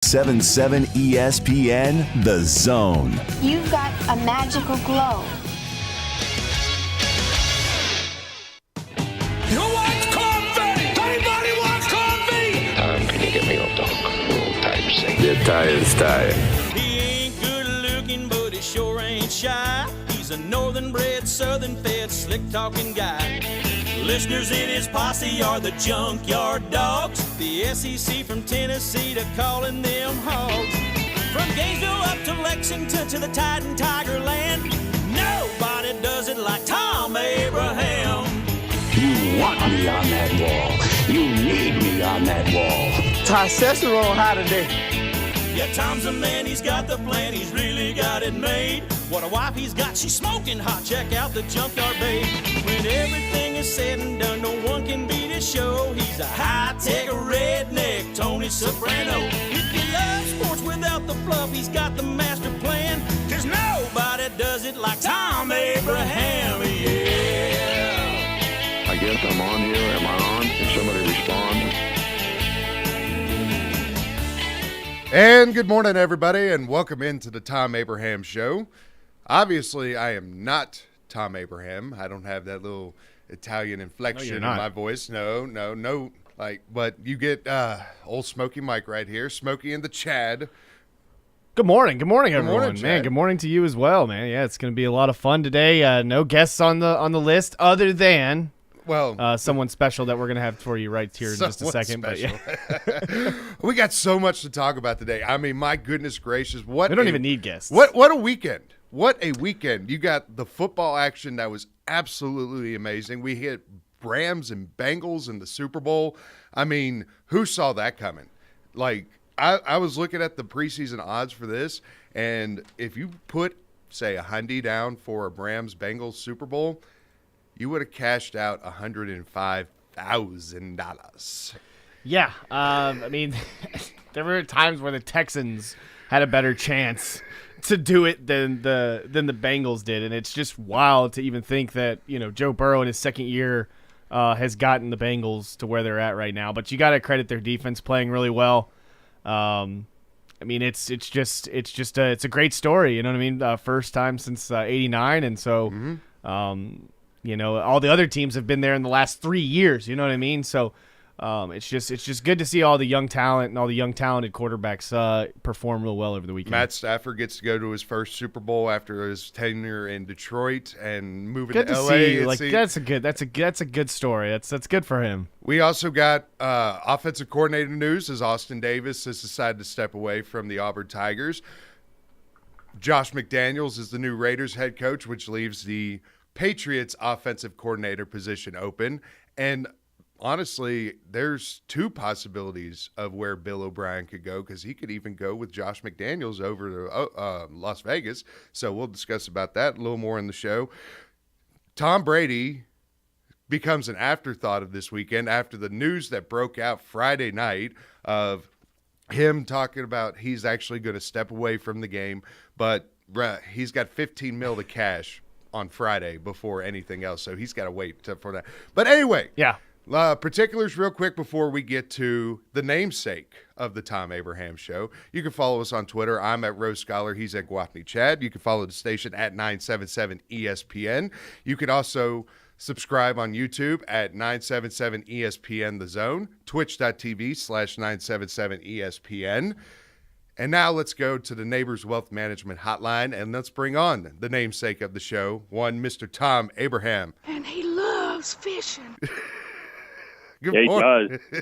977 ESPN The Zone. You've got a magical glow. Who wants coffee? Anybody wants coffee? Tom, can you get me off the hook? Roll type say. The tire's tired. He ain't good looking, but he sure ain't shy. He's a northern bred, southern fed, slick talking guy. Listeners in his posse are the junkyard dogs. The SEC from Tennessee to calling them hogs. From Gainesville up to Lexington to the Tide and Tiger Land. Nobody does it like Thom Abraham. You want me on that wall. You need me on that wall. Ty Cicero on high today. Yeah, Tom's a man, he's got the plan, he's really got it made. What a wife he's got, she's smoking hot, check out the junkyard babe. When everything is said and done, no one can beat his show. He's a high-tech redneck, Tony Soprano. If you love sports without the fluff, he's got the master plan. Cause nobody does it like Thom Abraham, yeah. I guess I'm on here. Am I on? Can somebody respond? And good morning, everybody, and welcome into the Thom Abraham Show. Obviously, I am not Thom Abraham. I don't have that little Italian inflection in my voice. No. But you get old Smokey Mike right here, Smokey and the Chad. Good morning, everyone. Morning, man, good morning to you as well, man. Yeah, it's going to be a lot of fun today. No guests on the list other than someone special that we're going to have for you right here in just a second. Special. But yeah. We got so much to talk about today. I mean, my goodness gracious. We don't even need guests. What a weekend. What a weekend. You got the football action that was absolutely amazing. We hit Rams and Bengals in the Super Bowl. I mean, who saw that coming? Like, I was looking at the preseason odds for this, and if you put, say, $100 down for a Rams-Bengals Super Bowl, you would have cashed out $105,000. Yeah, I mean, there were times where the Texans had a better chance to do it than the Bengals did, and it's just wild to even think that Joe Burrow in his second year has gotten the Bengals to where they're at right now. But you got to credit their defense playing really well. I mean, it's a great story. You know what I mean? First time since '89, and so all the other teams have been there in the last 3 years. You know what I mean? So. It's just good to see all the young talent and all the young talented quarterbacks perform real well over the weekend. Matt Stafford gets to go to his first Super Bowl after his tenure in Detroit and moving good to LA. See. Like that's a good story. That's good for him. We also got offensive coordinator news as Austin Davis has decided to step away from the Auburn Tigers. Josh McDaniels is the new Raiders head coach, which leaves the Patriots offensive coordinator position open. And honestly, there's two possibilities of where Bill O'Brien could go, because he could even go with Josh McDaniels over to Las Vegas. So we'll discuss about that a little more in the show. Tom Brady becomes an afterthought of this weekend after the news that broke out Friday night of him talking about he's actually going to step away from the game, but he's got $15 million to cash on Friday before anything else, so he's got to wait for that. But anyway, yeah. Particulars real quick before we get to the namesake of the Thom Abraham Show. You can follow us on Twitter. I'm at Rose Scholar. He's at Gwathney Chad. You can follow the station at 977 ESPN. You can also subscribe on YouTube at 977 ESPN The Zone, twitch.tv/977 ESPN. And now let's go to the Neighbors Wealth Management Hotline, and let's bring on the namesake of the show, one Mr. Thom Abraham. And he loves fishing. Good morning. He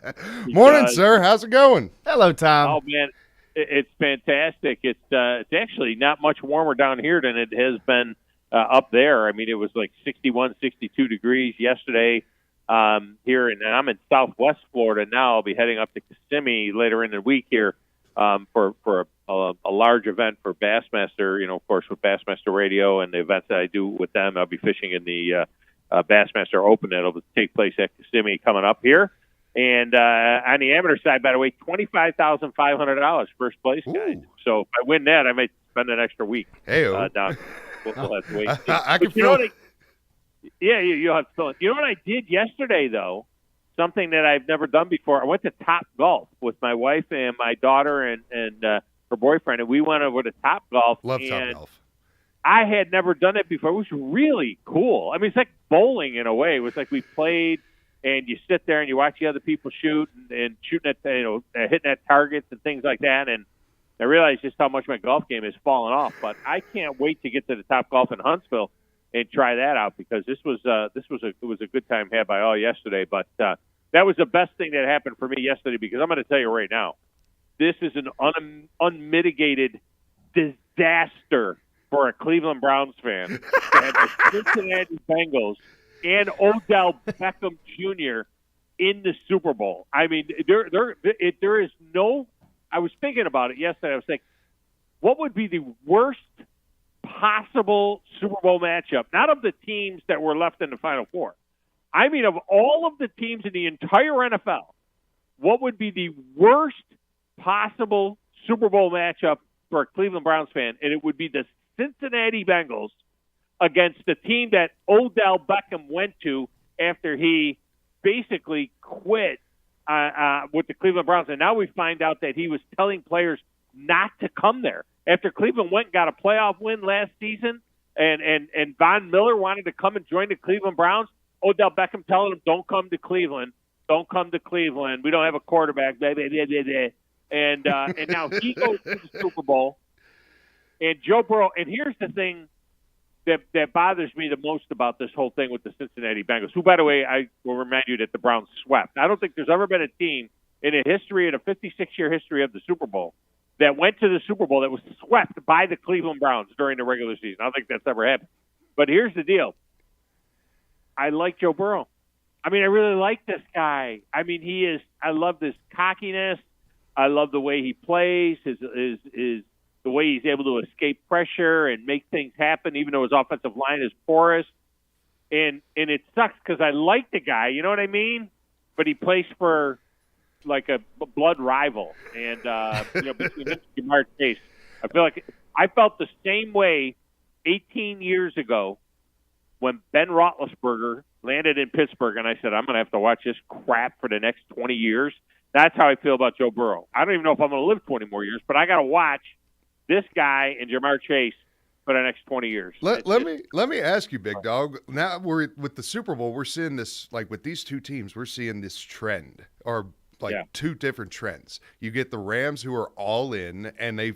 does. Morning, sir. How's it going? Hello, Tom. Oh, man, it's fantastic. It's actually not much warmer down here than it has been up there. I mean, it was like 61, 62 degrees yesterday here, and I'm in Southwest Florida now. I'll be heading up to Kissimmee later in the week here for a large event for Bassmaster, of course, with Bassmaster Radio and the events that I do with them. I'll be fishing in the Bassmaster Open that'll take place at Kissimmee coming up here. And on the amateur side, by the way, $25,500 first place, guys. Ooh. So if I win that, I might spend an extra week down. We'll have to wait. I can feel you'll have to fill it. You know what I did yesterday, though? something that I've never done before. I went to Top Golf with my wife and my daughter and her boyfriend, and we went over to Top Golf. Love Top Golf. I had never done it before. It was really cool. I mean, it's like bowling in a way. It was like we played, and you sit there and you watch the other people shoot and shooting at, hitting at targets and things like that. And I realized just how much my golf game has fallen off. But I can't wait to get to the Top Golf in Huntsville and try that out, because it was a good time had by all yesterday. But that was the best thing that happened for me yesterday, because I'm going to tell you right now, this is an unmitigated disaster for a Cleveland Browns fan to have the Cincinnati Bengals and Odell Beckham Jr. in the Super Bowl. I mean, there is no. I was thinking about it yesterday. I was thinking, what would be the worst possible Super Bowl matchup? Not of the teams that were left in the Final Four. I mean, of all of the teams in the entire NFL, what would be the worst possible Super Bowl matchup for a Cleveland Browns fan? And it would be the Cincinnati Bengals against the team that Odell Beckham went to after he basically quit with the Cleveland Browns. And now we find out that he was telling players not to come there. After Cleveland went and got a playoff win last season, and Von Miller wanted to come and join the Cleveland Browns, Odell Beckham telling him, don't come to Cleveland. Don't come to Cleveland. We don't have a quarterback. Blah, blah, blah, blah, blah. And now he goes to the Super Bowl. And Joe Burrow, and here's the thing that bothers me the most about this whole thing with the Cincinnati Bengals, who, by the way, I will remind you that the Browns swept. I don't think there's ever been a team in a 56-year history of the Super Bowl that went to the Super Bowl that was swept by the Cleveland Browns during the regular season. I don't think that's ever happened. But here's the deal. I like Joe Burrow. I mean, I really like this guy. I mean, I love this cockiness. I love the way he plays, the way he's able to escape pressure and make things happen, even though his offensive line is porous. And it sucks because I like the guy, you know what I mean? But he plays for like a blood rival. And, between him and Jamar Chase, I feel like I felt the same way 18 years ago when Ben Roethlisberger landed in Pittsburgh, and I said, I'm going to have to watch this crap for the next 20 years. That's how I feel about Joe Burrow. I don't even know if I'm going to live 20 more years, but I got to watch this guy and Jamar Chase for the next 20 years. Let me ask you, Big Dog. Now we're with the Super Bowl. We're seeing this, like with these two teams, we're seeing this trend, or two different trends. You get the Rams, who are all in, and they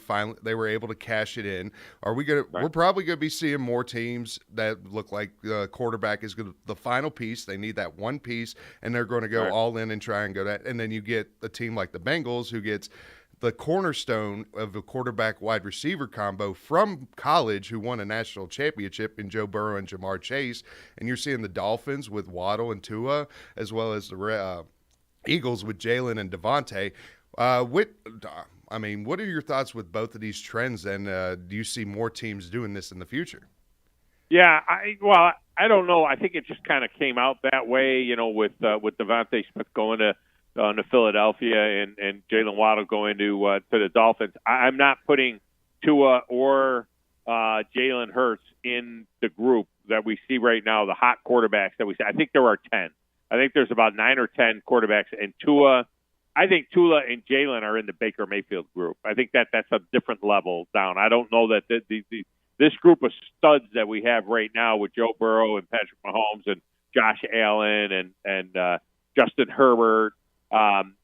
were able to cash it in. We're probably gonna be seeing more teams that look like the quarterback is the final piece. They need that one piece, and they're going to go all in and try and go that. And then you get a team like the Bengals, who gets the cornerstone of the quarterback wide receiver combo from college, who won a national championship in Joe Burrow and Jamar Chase. And you're seeing the Dolphins with Waddle and Tua, as well as the Eagles with Jalen and Devontae. What are your thoughts with both of these trends, and do you see more teams doing this in the future? Yeah, I don't know. I think it just kind of came out that way, with Devontae Smith going to Philadelphia and Jalen Waddle going to the Dolphins. I'm not putting Tua or Jalen Hurts in the group that we see right now, the hot quarterbacks that we see. I think there are 10. I think there's about 9 or 10 quarterbacks, and I think Tua and Jalen are in the Baker Mayfield group. I think that's a different level down. I don't know that this group of studs that we have right now with Joe Burrow and Patrick Mahomes and Josh Allen and Justin Herbert,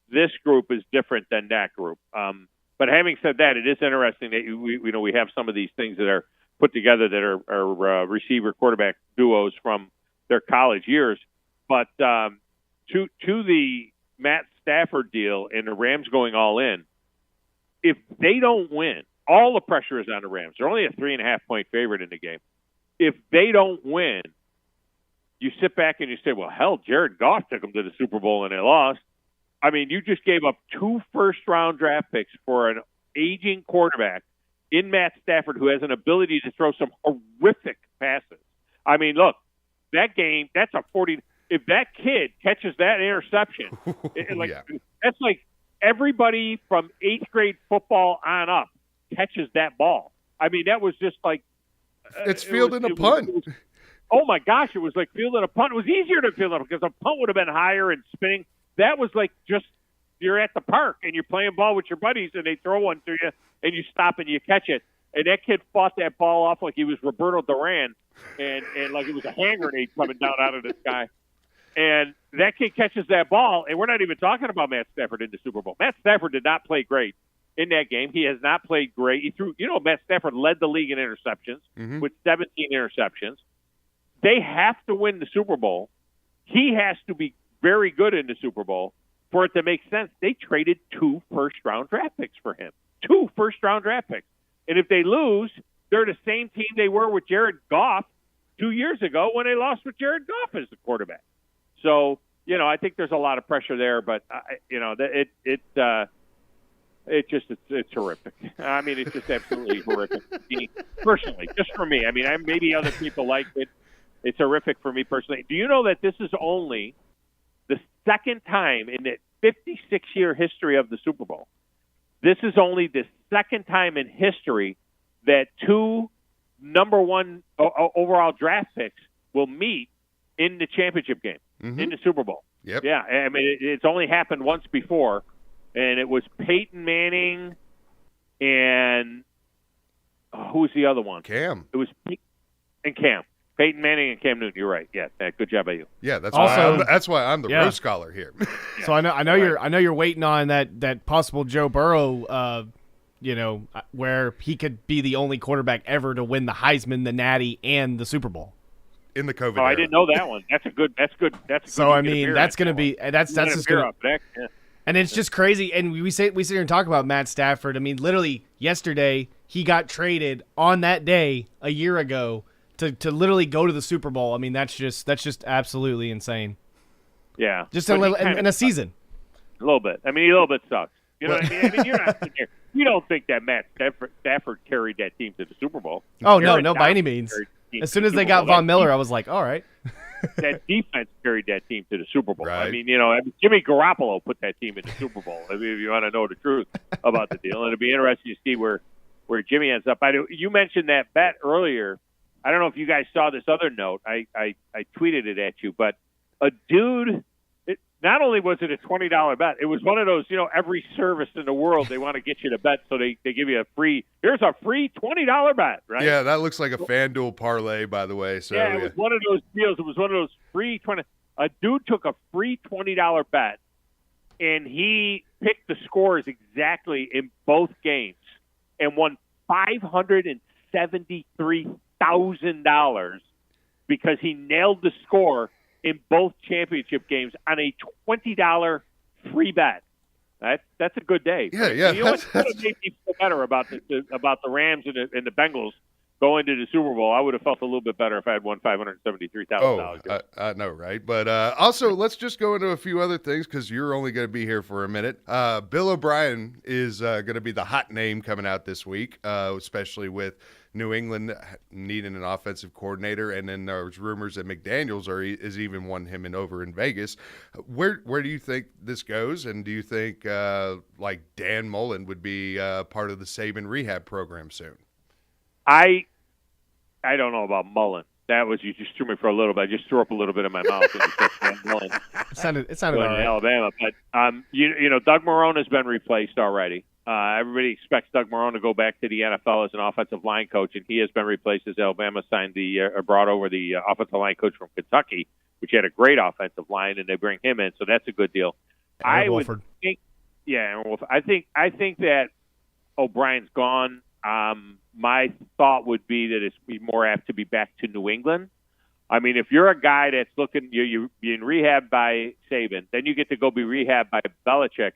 this group is different than that group. But having said that, it is interesting that we have some of these things that are put together that are receiver quarterback duos from their college years. But to the Matt Stafford deal and the Rams going all in, if they don't win, all the pressure is on the Rams. They're only a 3.5-point favorite in the game. If they don't win, you sit back and you say, well, hell, Jared Goff took them to the Super Bowl and they lost. I mean, you just gave up 2 first-round draft picks for an aging quarterback in Matt Stafford, who has an ability to throw some horrific passes. I mean, look, that game, that's a 40 – if that kid catches that interception, that's like everybody from 8th grade football on up catches that ball. I mean, that was just like it's fielding a punt. oh my gosh, it was like fielding a punt. It was easier to field it because a punt would have been higher and spinning. That was like just you're at the park and you're playing ball with your buddies and they throw one to you and you stop and you catch it. And that kid fought that ball off like he was Roberto Duran and like it was a hand grenade coming down out of the sky. And that kid catches that ball, and we're not even talking about Matt Stafford in the Super Bowl. Matt Stafford did not play great in that game. He has not played great. He threw, Matt Stafford led the league in interceptions with 17 interceptions. They have to win the Super Bowl. He has to be very good in the Super Bowl for it to make sense. They traded 2 first-round draft picks for him. 2 first-round draft picks. And if they lose, they're the same team they were with Jared Goff 2 years ago when they lost with Jared Goff as the quarterback. So, I think there's a lot of pressure there, but it's horrific. I mean, it's just absolutely horrific. Personally, just for me. I mean, maybe other people like it. It's horrific for me personally. Do you know that this is only the second time in the 56-year history of the Super Bowl? This is only the second time in history that 2 number 1 overall draft picks will meet in the championship game, in the Super Bowl. Yep. Yeah, I mean, it's only happened once before, and it was Peyton Manning and who's the other one? Cam. It was Cam. Peyton Manning and Cam Newton. You're right. Yeah, good job by you. Yeah, that's Also, why I'm the Rose Scholar here. So I know you're waiting on that possible Joe Burrow, where he could be the only quarterback ever to win the Heisman, the Natty, and the Super Bowl in the COVID. Oh, era. I didn't know that one. That's good. So I mean, that's going to be that's just going to. And it's just crazy. And we sit here and talk about Matt Stafford. I mean, literally yesterday he got traded on that day a year ago to literally go to the Super Bowl. I mean, that's just absolutely insane. Yeah, just in a season. A little bit. I mean, a little bit sucks. You know what I mean? I mean, you're not sitting here. You don't think that Matt Stafford carried that team to the Super Bowl? Oh no, by any means. As soon as they got Von Miller, I was like, all right. That defense carried that team to the Super Bowl. Right. I mean, Jimmy Garoppolo put that team in the Super Bowl. I mean, if you want to know the truth about the deal, and it'll be interesting to see where Jimmy ends up. You mentioned that bet earlier. I don't know if you guys saw this other note. I tweeted it at you, but a dude. Not only was it a $20 bet, it was one of those, every service in the world, they want to get you to bet, so they give you here's a free $20 bet, right? Yeah, that looks like a FanDuel parlay, by the way. So yeah, it was one of those deals. It was one of those free 20. A dude took a free $20 bet, and he picked the scores exactly in both games and won $573,000 because he nailed the score in both championship games on a $20 free bet. That's a good day. Yeah. And you know what made me feel better about the Rams and the Bengals going to the Super Bowl? I would have felt a little bit better if I had won $573,000. Oh, I know, right? But also, let's just go into a few other things because you're only going to be here for a minute. Bill O'Brien is going to be the hot name coming out this week, especially with New England needing an offensive coordinator, and then there's rumors that McDaniels is even won him over in Vegas. Where do you think this goes, and do you think like Dan Mullen would be part of the Saban rehab program soon? I don't know about Mullen. That was, you just threw me for a little bit. I just threw up a little bit in my mouth when you said Mullen. It sounded all right. Alabama, but Doug Marrone has been replaced already. Everybody expects Doug Marrone to go back to the NFL as an offensive line coach, and he has been replaced as Alabama brought over the offensive line coach from Kentucky, which had a great offensive line, and they bring him in, so that's a good deal. I think that O'Brien's gone. My thought would be that it's more apt to be back to New England. I mean, if you're a guy that's looking, you're being rehabbed by Saban, then you get to go be rehabbed by Belichick.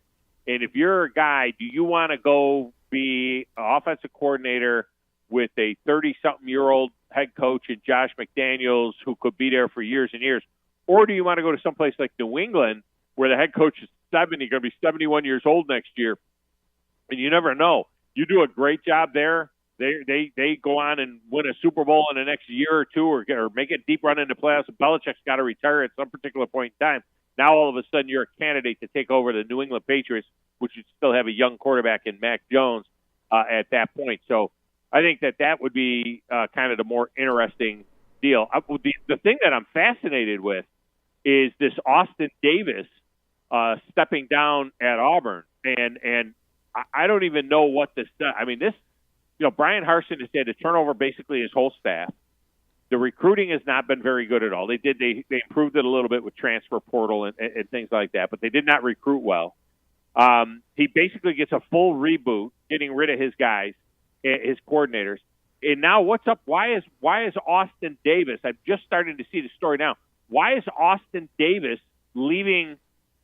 And if you're a guy, do you want to go be an offensive coordinator with a 30-something-year-old head coach and Josh McDaniels who could be there for years and years? Or do you want to go to someplace like New England where the head coach is 70, going to be 71 years old next year? And you never know. You do a great job there. They go on and win a Super Bowl in the next year or two or make a deep run into playoffs. And Belichick's got to retire at some particular point in time. Now all of a sudden you're a candidate to take over the New England Patriots, which would still have a young quarterback in Mac Jones at that point. So I think that would be kind of the more interesting deal. The thing that I'm fascinated with is this Austin Davis stepping down at Auburn, and I don't even know what this does. I mean, Brian Harsin has had to turn over basically his whole staff. The recruiting has not been very good at all. They improved it a little bit with transfer portal and things like that, but they did not recruit well. He basically gets a full reboot, getting rid of his guys, his coordinators. And now what's up? Why is Austin Davis? I'm just starting to see the story now. Why is Austin Davis leaving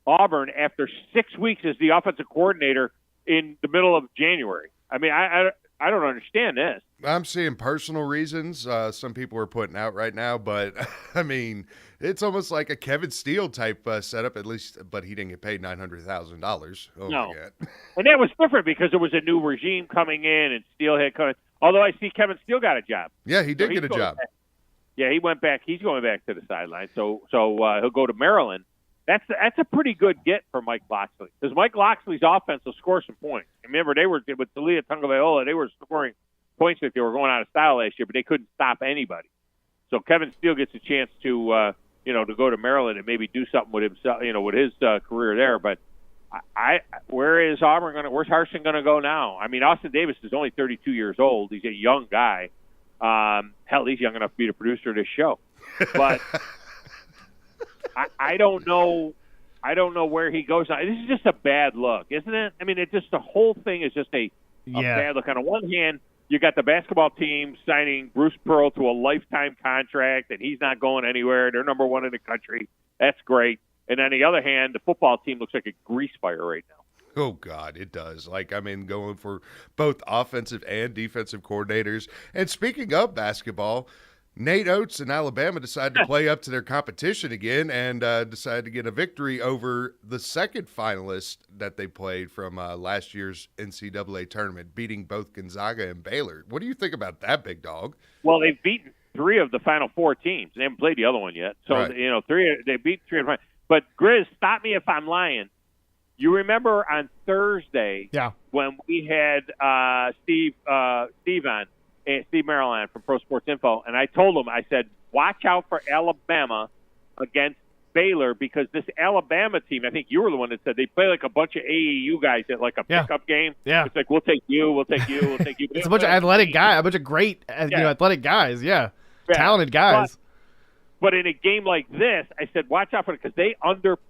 Auburn after 6 weeks as the offensive coordinator in the middle of January? I mean, I don't understand this. I'm seeing personal reasons. Some people are putting out right now, but I mean, it's almost like a Kevin Steele type setup, at least. But he didn't get paid $900,000. Oh no, my God. And that was different because there was a new regime coming in, and Steele had come in. Although I see Kevin Steele got a job. Yeah, he did get a job. Back. Yeah, he went back. He's going back to the sideline. So he'll go to Maryland. That's a pretty good get for Mike Locksley, because Mike Locksley's offense will score some points. Remember, they were with Talia Tagovailoa, they were scoring points like they were going out of style last year, but they couldn't stop anybody. So Kevin Steele gets a chance to to go to Maryland and maybe do something with himself, with his career there. But where is Auburn going to? Where's Harsin going to go now? I mean, Austin Davis is only 32 years old. He's a young guy. Hell, he's young enough to be the producer of this show. But I don't know. I don't know where he goes now. This is just a bad look, isn't it? I mean, the whole thing is just a bad look. On one hand, you got the basketball team signing Bruce Pearl to a lifetime contract, and he's not going anywhere. They're number one in the country. That's great. And on the other hand, the football team looks like a grease fire right now. Oh, God, it does. Going for both offensive and defensive coordinators. And speaking of basketball, Nate Oates and Alabama decided to play up to their competition again and decided to get a victory over the second finalist that they played from last year's NCAA tournament, beating both Gonzaga and Baylor. What do you think about that, big dog? Well, they've beaten 3 of the Final 4 teams. They haven't played the other one yet. So, right. They beat 3 of the 5. But, Grizz, stop me if I'm lying. You remember on Thursday when we had Steve on, Steve Maryland from Pro Sports Info, and I told him, I said, watch out for Alabama against Baylor, because this Alabama team, I think you were the one that said they play like a bunch of AAU guys at like a pickup game. Yeah. It's like, we'll take you, we'll take you, we'll take you. It's a bunch of athletic guys, a bunch of great athletic guys, talented guys. But in a game like this, I said, watch out for it, because they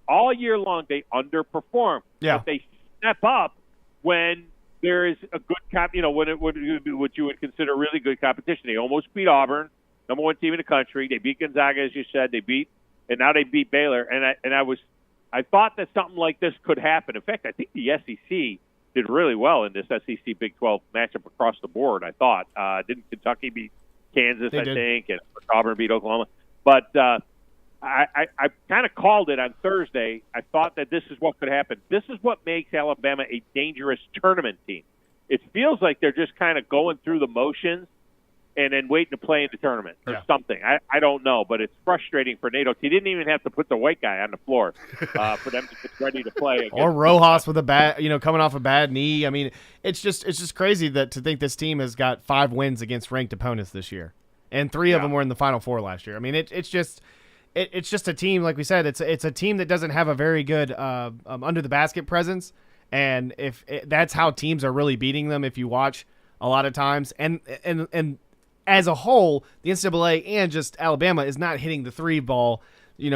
all year long, they underperform. Yeah. But they step up when there is a good what you would consider really good competition. They almost beat Auburn, number 1 team in the country. They beat Gonzaga, as you said. And now they beat Baylor. And I thought that something like this could happen. In fact, I think the SEC did really well in this SEC Big 12 matchup across the board. I thought didn't Kentucky beat Kansas? I think, and Auburn beat Oklahoma. But I kind of called it on Thursday. I thought that this is what could happen. This is what makes Alabama a dangerous tournament team. It feels like they're just kind of going through the motions and then waiting to play in the tournament or something. I don't know, but it's frustrating for Nate Oates. He didn't even have to put the white guy on the floor for them to get ready to play. Or Rojas with a bad, coming off a bad knee. I mean, it's just crazy to think this team has got 5 wins against ranked opponents this year, and 3 of them were in the Final Four last year. I mean, it's just a team, like we said, it's a team that doesn't have a very good under the basket presence, and that's how teams are really beating them. If you watch a lot of times, and as a whole, the NCAA and just Alabama is not hitting the 3 ball,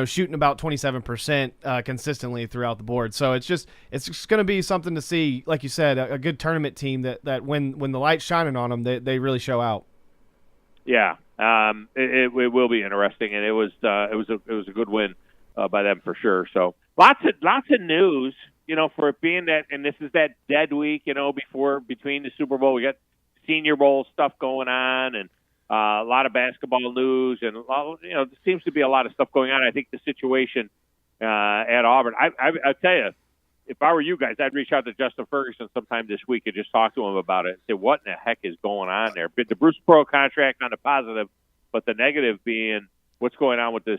shooting about 27% consistently throughout the board. So it's just going to be something to see. Like you said, a good tournament team that when the light's shining on them, they really show out. Yeah. It will be interesting, and it was a good win by them for sure. So lots of news, for it being that, and this is that dead week, between the Super Bowl, we got Senior Bowl stuff going on, and a lot of basketball news, and there seems to be a lot of stuff going on. I think the situation at Auburn, I tell you, if I were you guys, I'd reach out to Justin Ferguson sometime this week and just talk to him about it and say, what in the heck is going on there? But the Bruce Pearl contract on the positive, but the negative being what's going on with this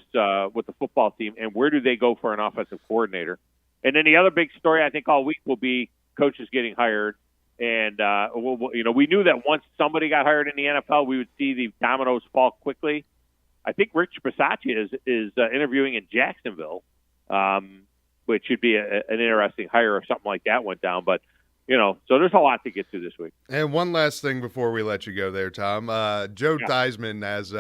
with the football team, and where do they go for an offensive coordinator? And then the other big story I think all week will be coaches getting hired. And we knew that once somebody got hired in the NFL, we would see the dominoes fall quickly. I think Rich Bisaccia is interviewing in Jacksonville, which should be an interesting hire if something like that went down. But, so there's a lot to get to this week. And one last thing before we let you go there, Tom. Joe Theismann has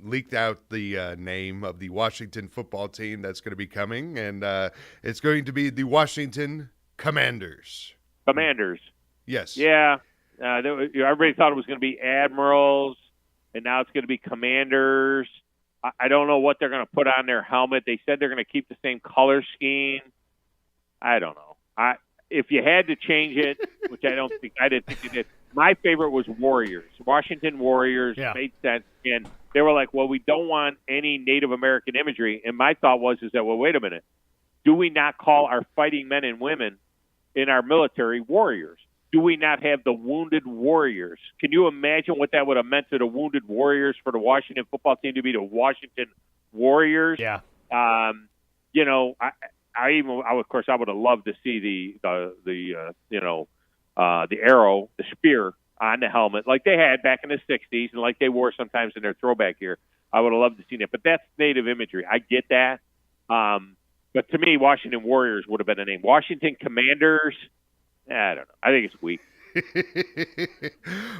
leaked out the name of the Washington football team that's going to be coming, and it's going to be the Washington Commanders. Commanders. Yes. Yeah. Everybody thought it was going to be Admirals, and now it's going to be Commanders. I don't know what they're going to put on their helmet. They said they're going to keep the same color scheme. I don't know. If you had to change it, which I didn't think you did. My favorite was Warriors. Washington Warriors made sense. And they were like, well, we don't want any Native American imagery. And my thought was, well, wait a minute. Do we not call our fighting men and women in our military warriors? Do we not have the wounded warriors? Can you imagine what that would have meant to the wounded warriors for the Washington football team to be the Washington Warriors? Yeah. Of course, I would have loved to see the arrow, the spear on the helmet, like they had back in the '60s, and like they wore sometimes in their throwback gear. I would have loved to see that, but that's native imagery. I get that, but to me, Washington Warriors would have been the name. Washington Commanders. I don't know. I think it's weak.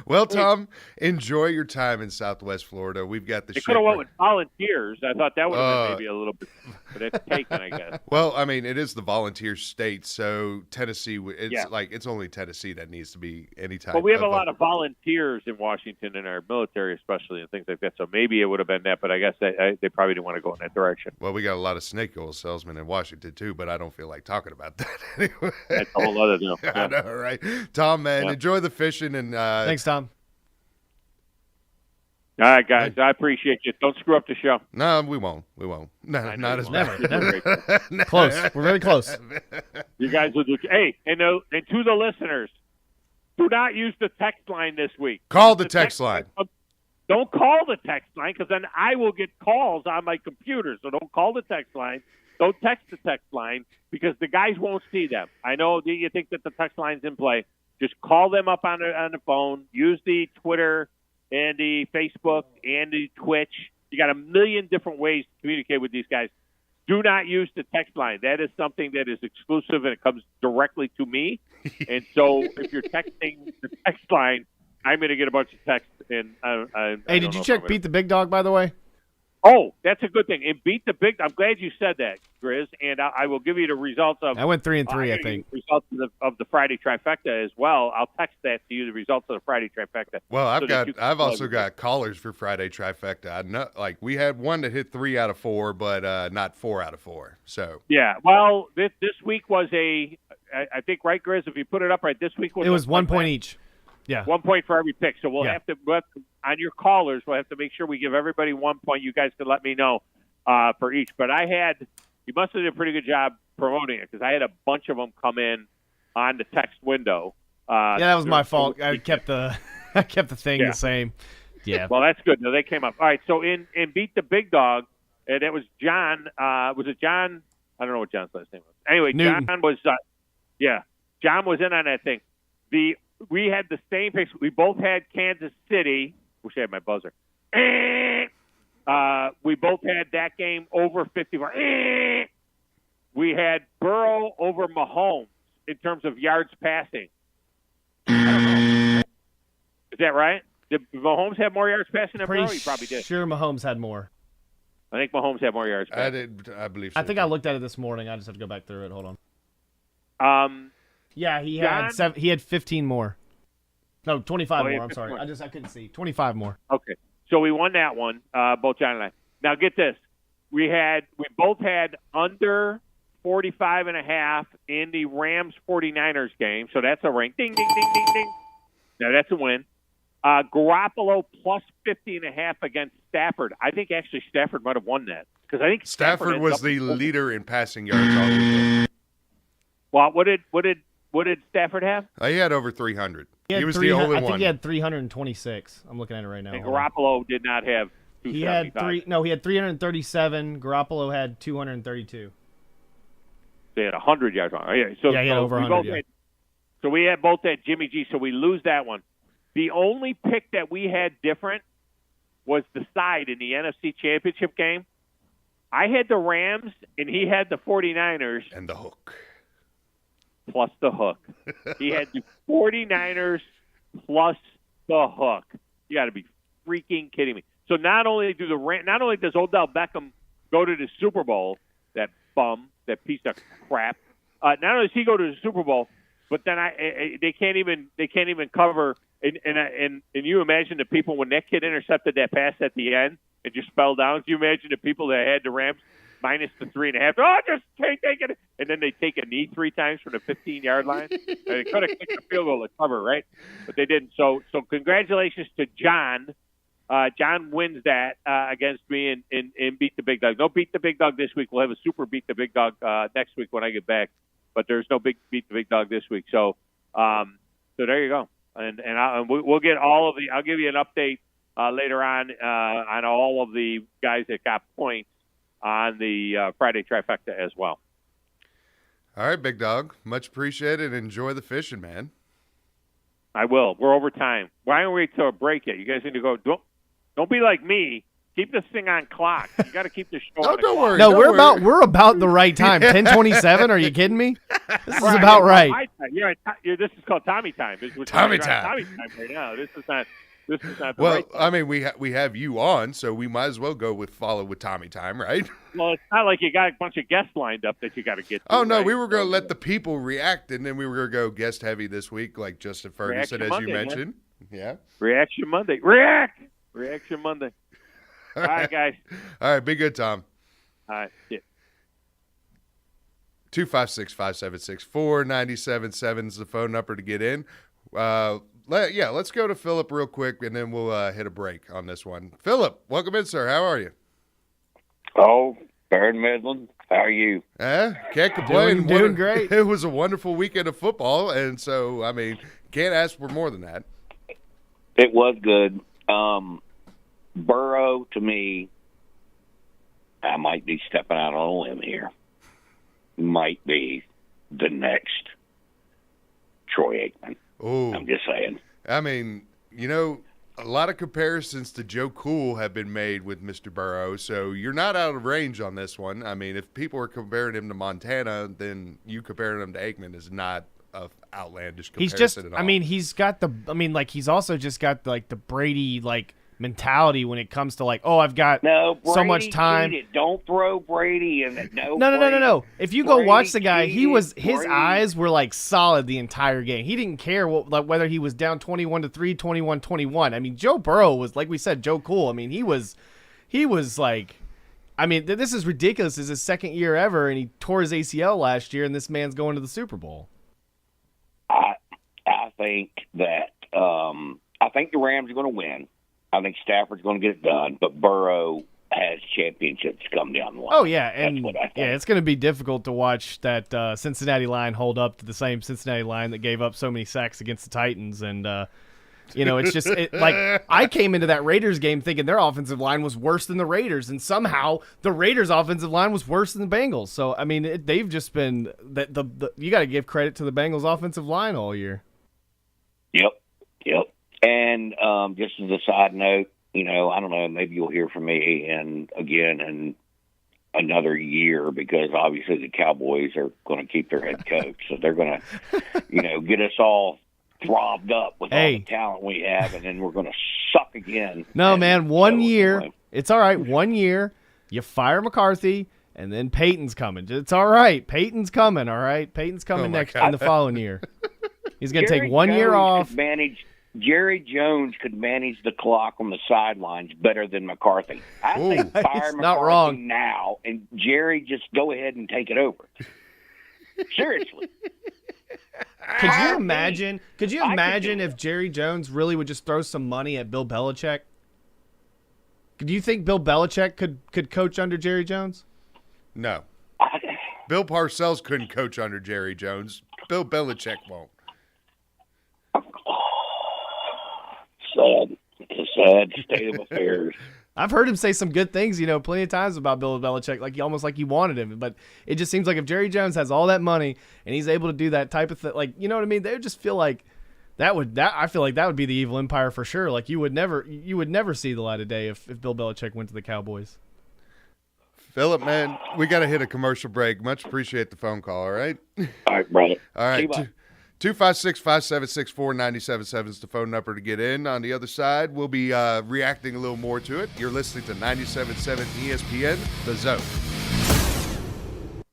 Well, Tom, enjoy your time in Southwest Florida. We've got the. They could have went with volunteers. I thought that would have been maybe a little bit, but it's taken, I guess. Well, I mean, it is the volunteer state, so Tennessee. It's only Tennessee that needs to be any type. But we have a lot of volunteers in Washington in our military, especially, and things like that. So maybe it would have been that, but I guess they probably didn't want to go in that direction. Well, we got a lot of snake oil salesmen in Washington too, but I don't feel like talking about that anyway. That's a whole other deal. I know, right? Tom, man, enjoy the fishing and. Thanks, Tom. All right, guys. I appreciate you. Don't screw up the show. No, we won't. No, not as bad. Never. Close. We're very close. You guys will do. Hey, and to the listeners, do not use the text line this week. Call the text line. Don't call the text line, because then I will get calls on my computer. So don't call the text line. Don't text the text line, because the guys won't see them. I know you think that the text line's in play. Just call them up on the phone. Use the Twitter and the Facebook and the Twitch. You got a million different ways to communicate with these guys. Do not use the text line. That is something that is exclusive, and it comes directly to me. And so if you're texting the text line, I'm going to get a bunch of texts. Hey, did you check Beat the Big Dog, by the way? Oh, that's a good thing. And Beat the Big. I'm glad you said that, Grizz. And I will give you the results of. I went 3-3, I think. Results of the Friday trifecta as well. I'll text that to you. The results of the Friday trifecta. Well, I've also got callers for Friday trifecta. I know, we had one that hit 3 out of 4, but not 4 out of 4. So yeah. Well, this week was I think, right, Grizz? If you put it up right, this week was. It was 1 point each. Yeah. 1 point for every pick. So we'll have to on your callers, we'll have to make sure we give everybody 1 point. You guys can let me know for each. But you must have did a pretty good job promoting it, because I had a bunch of them come in on the text window. That was my fault. I kept the thing the same. Yeah. Well, that's good. No, they came up. All right. So in Beat the Big Dog, and it was John. Was it John? I don't know what John's last name was. Anyway, Newton. John was. John was in on that thing. We had the same picks. We both had Kansas City. Wish I had my buzzer. We both had that game over 54. We had Burrow over Mahomes in terms of yards passing. I don't know. Is that right? Did Mahomes have more yards passing than Burrow? He probably did. Sure, Mahomes had more. I think Mahomes had more yards passing. I believe so. I think I looked at it this morning. I just have to go back through it. Hold on. Yeah, he had 15 more. No, 25 more. I'm sorry. More. I couldn't see. 25 more. Okay. So we won that one, both John and I. Now get this. We both had under 45.5 in the Rams 49ers game. So that's a ring. Ding, ding, ding, ding, ding. Now that's a win. Garoppolo plus 50.5 against Stafford. I think actually Stafford might have won that, because I think Stafford was the leader in passing yards all weekend. Well, what did Stafford have? He had over 300. He was the only one. I think he had 326. I'm looking at it right now. And Garoppolo did not have 275. He had 337. Garoppolo had 232. They had 100 yards on. Yeah, he had over 100. So we both had Jimmy G. So we lose that one. The only pick that we had different was the side in the NFC Championship game. I had the Rams, and he had the 49ers. And the hook. Plus the hook. He had the 49ers plus the hook. You got to be freaking kidding me. So not only does Odell Beckham go to the Super Bowl, that bum, that piece of crap, not only does he go to the Super Bowl, but then they can't even cover. And you imagine the people when that kid intercepted that pass at the end and just fell down. Can you imagine the people that had the Rams minus the 3.5? Oh, just take it. And then they take a knee 3 times from the 15-yard line. They could have kicked a field goal to cover, right? But they didn't. So congratulations to John. John wins that against me and beat the big dog. No beat the big dog this week. We'll have a super beat the big dog next week when I get back. But there's no big beat the big dog this week. So there you go. And we'll get all of the. I'll give you an update later on all of the guys that got points on the Friday trifecta as well. All right, big dog. Much appreciated. Enjoy the fishing, man. I will. We're over time. Why don't we wait till a break yet? You guys need to go. Don't be like me. Keep this thing on clock. You got to keep the show on the clock. Worry. No, Don't we're about the right time. 10:27. Are you kidding me? This is about right. This is called Tommy time. Tommy time. Tommy time right now. This is not. The Well, right time. I mean, we have you on, so we might as well follow with Tommy time, right? Well, it's not like you got a bunch of guests lined up that you got to get to. Oh, no, right? we were going to let the people react, and then we were going to go guest heavy this week, like Justin Ferguson, as you mentioned. Yeah. Reaction Monday. Reaction Monday. All right, guys. All right, be good, Tom. All right. Yeah. 256-576-4977 is the phone number to get in. Let's go to Philip real quick, and then we'll hit a break on this one. Philip, welcome in, sir. How are you? Oh, fair and middling. How are you? Can't complain. Doing great. It was a wonderful weekend of football, and so, I mean, can't ask for more than that. It was good. Burrow, to me, I might be stepping out on a limb here, might be the next Troy Aikman. Oh, I'm just saying. I mean, a lot of comparisons to Joe Cool have been made with Mr. Burrow, so you're not out of range on this one. I mean, if people are comparing him to Montana, then you comparing him to Aikman is not an outlandish comparison at all. He's also just got the Brady mentality when it comes to I've got so much time. Don't throw Brady in it. No. If you go watch the guy, his Brady. eyes were solid the entire game. He didn't care whether he was down 21-3, 21-21. I mean, Joe Burrow was, like we said, Joe Cool. I mean, he was like, I mean, this is ridiculous. It's his second year ever, and he tore his ACL last year, and this man's going to the Super Bowl. I think that I think the Rams are going to win. I think Stafford's going to get it done, but Burrow has championships come down the line. Oh, yeah, and that's what I think. Yeah, it's going to be difficult to watch that Cincinnati line hold up to the same Cincinnati line that gave up so many sacks against the Titans, and it's just I came into that Raiders game thinking their offensive line was worse than the Raiders, and somehow the Raiders' offensive line was worse than the Bengals. So I mean, they've just been you got to give credit to the Bengals' offensive line all year. Yep. And just as a side note, I don't know, maybe you'll hear from me in another year, because obviously the Cowboys are going to keep their head coach. So they're going to, get us all throbbed up with all the talent we have, and then we're going to suck again. No, man, 1 year. It's all right. 1 year, you fire McCarthy, and then Peyton's coming. It's all right. Peyton's coming, all right? Peyton's coming in the following year. He's going to take 1 year off. Jerry Jones could manage the clock on the sidelines better than McCarthy. I think fire McCarthy now, and Jerry just go ahead and take it over. Seriously. Could you imagine if Jerry Jones really would just throw some money at Bill Belichick? Do you think Bill Belichick could coach under Jerry Jones? No. Bill Parcells couldn't coach under Jerry Jones. Bill Belichick won't. Sad state of affairs. I've heard him say some good things, plenty of times about Bill Belichick, almost like he wanted him. But it just seems like if Jerry Jones has all that money and he's able to do that type of thing, you know what I mean? They would just feel like I feel like that would be the evil empire for sure. Like you would never see the light of day if Bill Belichick went to the Cowboys. Philip, man, we got to hit a commercial break. Much appreciate the phone call, all right? All right, brother. All right. 256-576-4977 is the phone number to get in. On the other side, we'll be reacting a little more to it. You're listening to 97.7 ESPN, The Zone.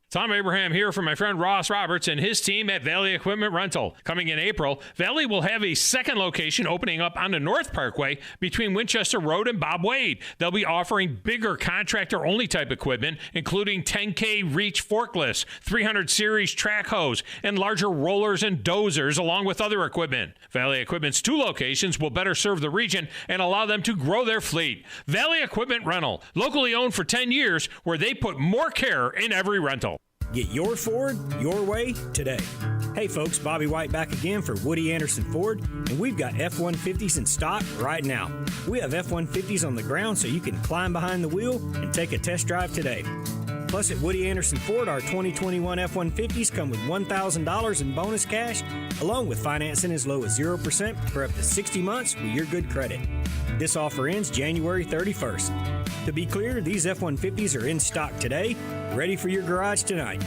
Thom Abraham here from my friend Ross Roberts and his team at Valley Equipment Rental. Coming in April, Valley will have a second location opening up on the North Parkway between Winchester Road and Bob Wade. They'll be offering bigger contractor-only type equipment, including 10K reach forklifts, 300 series track hose, and larger rollers and dozers, along with other equipment. Valley Equipment's 2 locations will better serve the region and allow them to grow their fleet. Valley Equipment Rental, locally owned for 10 years, where they put more care in every rental. Get your Ford your way today. Hey folks, Bobby White back again for Woody Anderson Ford, and we've got F-150s in stock right now. We have F-150s on the ground so you can climb behind the wheel and take a test drive today. Plus at Woody Anderson Ford, our 2021 F-150s come with $1,000 in bonus cash, along with financing as low as 0% for up to 60 months with your good credit. This offer ends January 31st. To be clear, these F-150s are in stock today, ready for your garage tonight.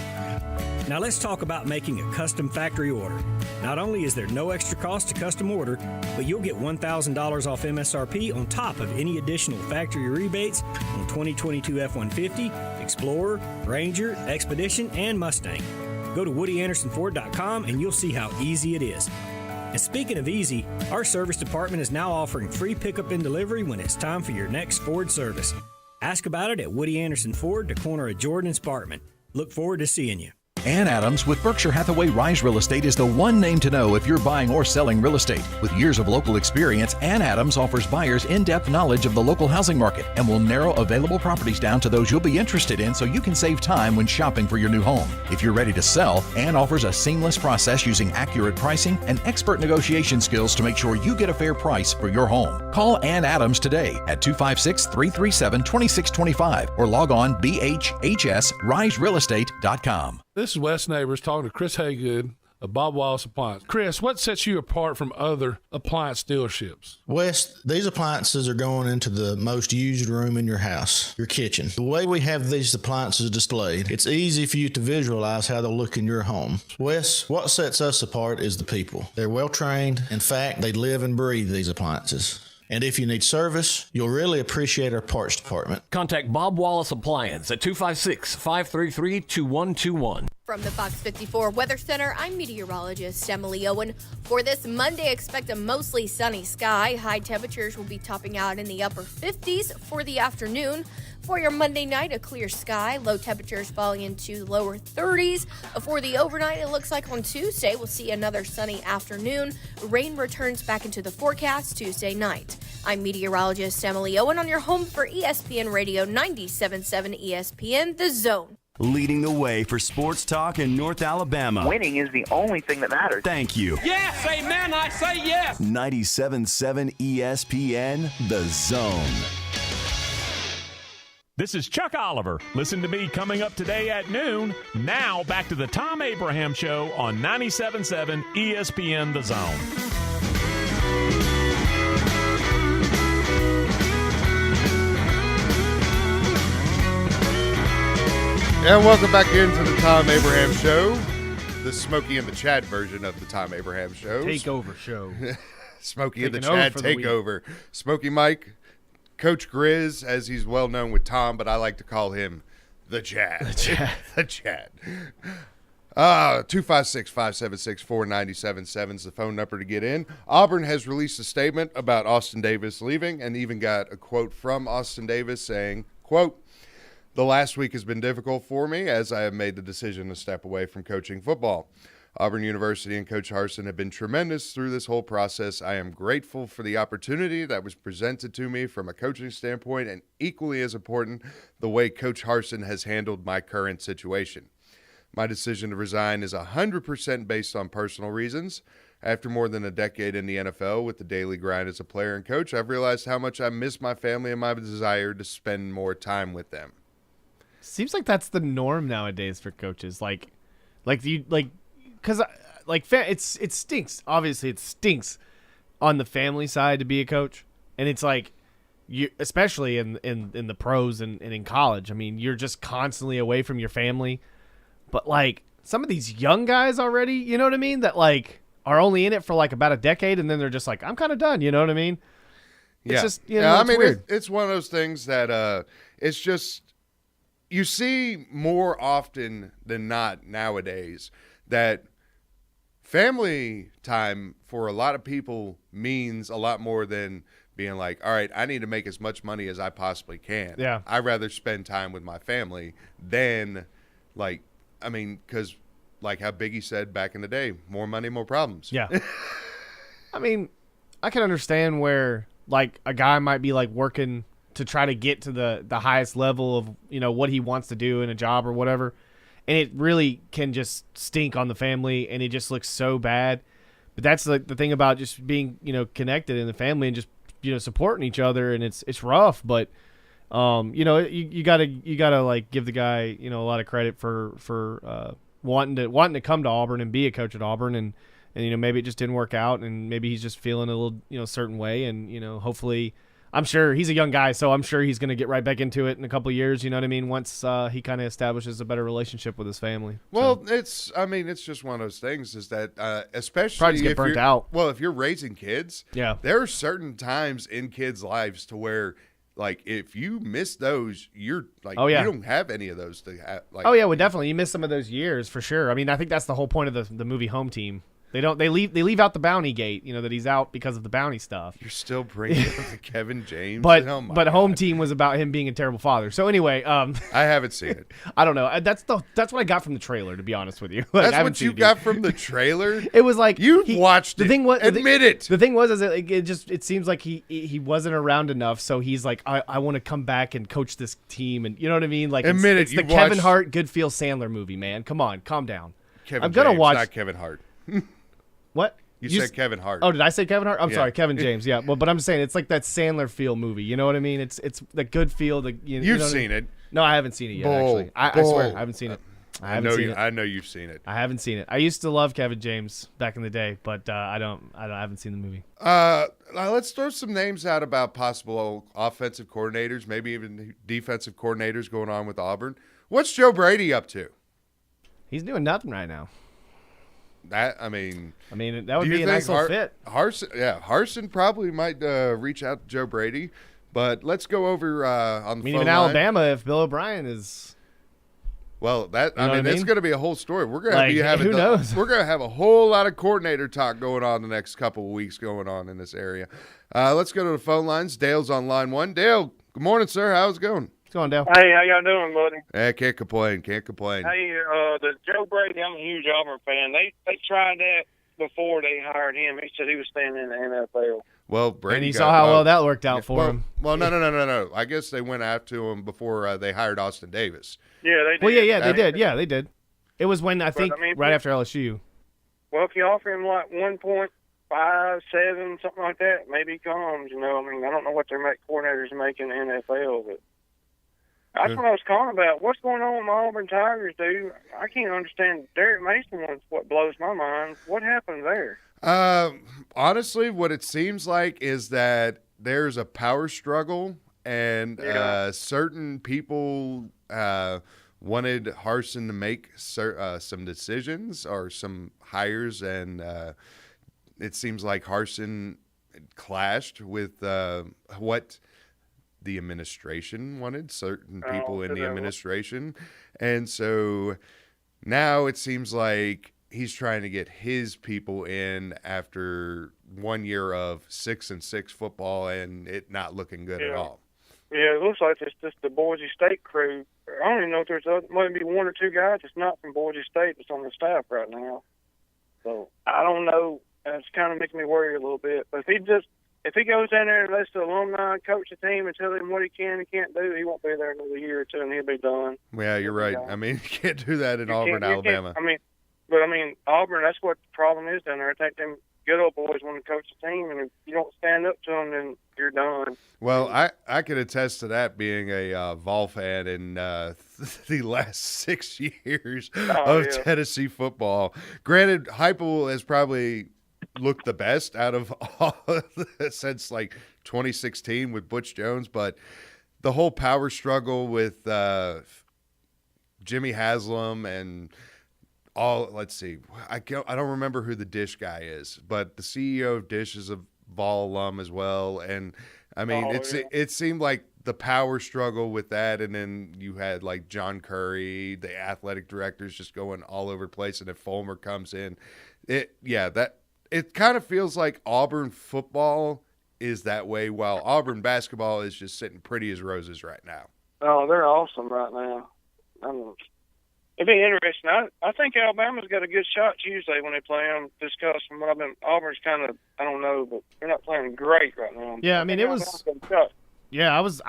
Now let's talk about making a custom factory order. Not only is there no extra cost to custom order, but you'll get $1,000 off MSRP on top of any additional factory rebates on 2022 F-150, Explorer, Ranger, Expedition, and Mustang. Go to WoodyAndersonFord.com and you'll see how easy it is. And speaking of easy, our service department is now offering free pickup and delivery when it's time for your next Ford service. Ask about it at Woody Anderson Ford, the corner of Jordan and Sparkman. Look forward to seeing you. Ann Adams with Berkshire Hathaway Rise Real Estate is the one name to know if you're buying or selling real estate. With years of local experience, Ann Adams offers buyers in-depth knowledge of the local housing market and will narrow available properties down to those you'll be interested in so you can save time when shopping for your new home. If you're ready to sell, Ann offers a seamless process using accurate pricing and expert negotiation skills to make sure you get a fair price for your home. Call Ann Adams today at 256-337-2625 or log on bhhsriserealestate.com. This is Wes Neighbors talking to Chris Haygood of Bob Wallace Appliance. Chris, what sets you apart from other appliance dealerships? Wes, these appliances are going into the most used room in your house, your kitchen. The way we have these appliances displayed, it's easy for you to visualize how they'll look in your home. Wes, what sets us apart is the people. They're well trained. In fact, they live and breathe these appliances. And if you need service, you'll really appreciate our parts department. Contact Bob Wallace Appliance at 256-533-2121. From the Fox 54 Weather Center, I'm meteorologist Emily Owen. For this Monday, expect a mostly sunny sky. High temperatures will be topping out in the upper 50s for the afternoon. For your Monday night, a clear sky. Low temperatures falling into lower 30s. For the overnight, it looks like on Tuesday, we'll see another sunny afternoon. Rain returns back into the forecast Tuesday night. I'm meteorologist Emily Owen on your home for ESPN Radio 97.7 ESPN, The Zone. Leading the way for sports talk in North Alabama. Winning is the only thing that matters. Thank you. Yes, amen, I say yes. 97.7 ESPN, The Zone. This is Chuck Oliver. Listen to me coming up today at noon. Now back to the Thom Abraham Show on 97.7 ESPN The Zone. And welcome back into the Thom Abraham Show, the Smokey and the Chad version of the Thom Abraham Show. Takeover show. Smokey and the Chad takeover. Smokey Mike, Coach Grizz, as he's well known with Tom, but I like to call him the Chad. The Chad. The Chad. 256-576-4977 is the phone number to get in. Auburn has released a statement about Austin Davis leaving and even got a quote from Austin Davis saying, quote, "The last week has been difficult for me as I have made the decision to step away from coaching football. Auburn University and Coach Harsin have been tremendous through this whole process. I am grateful for the opportunity that was presented to me from a coaching standpoint, and equally as important, the way Coach Harsin has handled my current situation. My decision to resign is 100% based on personal reasons. After more than a decade in the NFL with the daily grind as a player and coach, I've realized how much I miss my family and my desire to spend more time with them." Seems like that's the norm nowadays for coaches. Because it stinks. Obviously, it stinks on the family side to be a coach, and it's like you, especially in the pros and in college. I mean, you're just constantly away from your family. But like some of these young guys already, you know what I mean? That like are only in it for like about a decade, and then they're just like, I'm kind of done. You know what I mean? It's just, I mean, weird. It's one of those things that it's just you see more often than not nowadays that family time for a lot of people means a lot more than being like, all right, I need to make as much money as I possibly can. Yeah. I'd rather spend time with my family than like, I mean, because like how Biggie said back in the day, more money, more problems. Yeah. I mean, I can understand where like a guy might be like working to try to get to the highest level of, you know, what he wants to do in a job or whatever. And it really can just stink on the family, and it just looks so bad. But that's like the thing about just being, you know, connected in the family and just, you know, supporting each other. And it's rough, but you know, you gotta like give the guy, you know, a lot of credit for wanting to come to Auburn and be a coach at Auburn, and you know, maybe it just didn't work out, and maybe he's just feeling a little, you know, certain way, and you know, hopefully, I'm sure he's a young guy, so I'm sure he's going to get right back into it in a couple of years. You know what I mean? Once he kind of establishes a better relationship with his family. Well, it's just one of those things is that especially probably just get burnt out. Well, if you're raising kids, yeah, there are certain times in kids' lives to where like if you miss those, you're like, you don't have any of those to have. Like, well, definitely, you miss some of those years for sure. I mean, I think that's the whole point of the movie Home Team. They leave out the bounty gate, you know, that he's out because of the bounty stuff. You're still bringing up the Kevin James, but God. Home Team was about him being a terrible father. So anyway, I haven't seen it. I don't know. That's what I got from the trailer, to be honest with you. Like, that's what you got from the trailer. It was like you watched it. The thing was, admit it. The thing was, is it seems like he wasn't around enough, so he's like, I want to come back and coach this team, and you know what I mean? Like, admit it's it. the Kevin Hart, Goodfield, Sandler movie, man. Come on, calm down. I'm gonna watch. Not Kevin Hart. What? You said Kevin Hart. Oh, did I say Kevin Hart? I'm sorry, Kevin James. Yeah, well, but I'm saying it's like that Sandler feel movie. You know what I mean? It's the good feel. You've seen it. No, I haven't seen it yet. Actually, I swear I haven't seen it. I know you've seen it. I haven't seen it. I used to love Kevin James back in the day, but I haven't seen the movie. Let's throw some names out about possible offensive coordinators, maybe even defensive coordinators going on with Auburn. What's Joe Brady up to? He's doing nothing right now. That I mean, that would be a nice little fit. Harsin probably might reach out to Joe Brady, but let's go over on the phone even line. Alabama, if Bill O'Brien is. Well, it's going to be a whole story. We're going to be having. Who knows? We're going to have a whole lot of coordinator talk going on the next couple of weeks going on in this area. Let's go to the phone lines. Dale's on line one. Dale, good morning, sir. How's it going? What's going, Dale? Hey, how y'all doing, buddy? Can't complain. Hey, the Joe Brady, I'm a huge Auburn fan. They tried that before they hired him. He said he was staying in the NFL. Well, Brady, and you saw how well that worked out for him. Well, no. I guess they went after him before they hired Austin Davis. Yeah, they did. Well, they did. Yeah, they did. It was when I think right after LSU. Well, if you offer him like 1.57, something like that, maybe he comes. You know, I mean, I don't know what their coordinators make in the NFL, but that's what I was calling about. What's going on with my Auburn Tigers, dude? I can't understand. Derek Mason was what blows my mind. What happened there? Honestly, what it seems like is that there's a power struggle, and certain people wanted Harsin to make some decisions or some hires, and it seems like Harsin clashed with what the administration wanted, certain people in the administration. And so now it seems like he's trying to get his people in after 1 year of 6-6 football and it not looking good at all. Yeah, it looks like it's just the Boise State crew. I don't even know if there's maybe one or two guys that's not from Boise State that's on the staff right now. So I don't know. It's kind of making me worry a little bit. But if he goes in there and lets the alumni coach the team and tell him what he can and can't do, he won't be there another year or two, and he'll be done. Yeah, you're right. I mean, you can't do that in Auburn, Alabama. But Auburn, that's what the problem is down there. I think them good old boys want to coach the team, and if you don't stand up to them, then you're done. Well, I can attest to that being a Vol fan in the last 6 years of Tennessee football. Granted, Heupel has probably looked the best out of all since like 2016 with Butch Jones, but the whole power struggle with Jimmy Haslam and all. Let's see, I don't remember who the Dish guy is, but the CEO of Dish is a Vol alum as well, and I mean it seemed like the power struggle with that, and then you had like John Curry, the athletic directors, just going all over the place, and if Fulmer comes in, it kind of feels like Auburn football is that way, while Auburn basketball is just sitting pretty as roses right now. Oh, they're awesome right now. It'd be interesting. I think Alabama's got a good shot Tuesday when they play them, just because from what Auburn's kind of, I don't know, but they're not playing great right now. Yeah, I mean, it was. Yeah, I was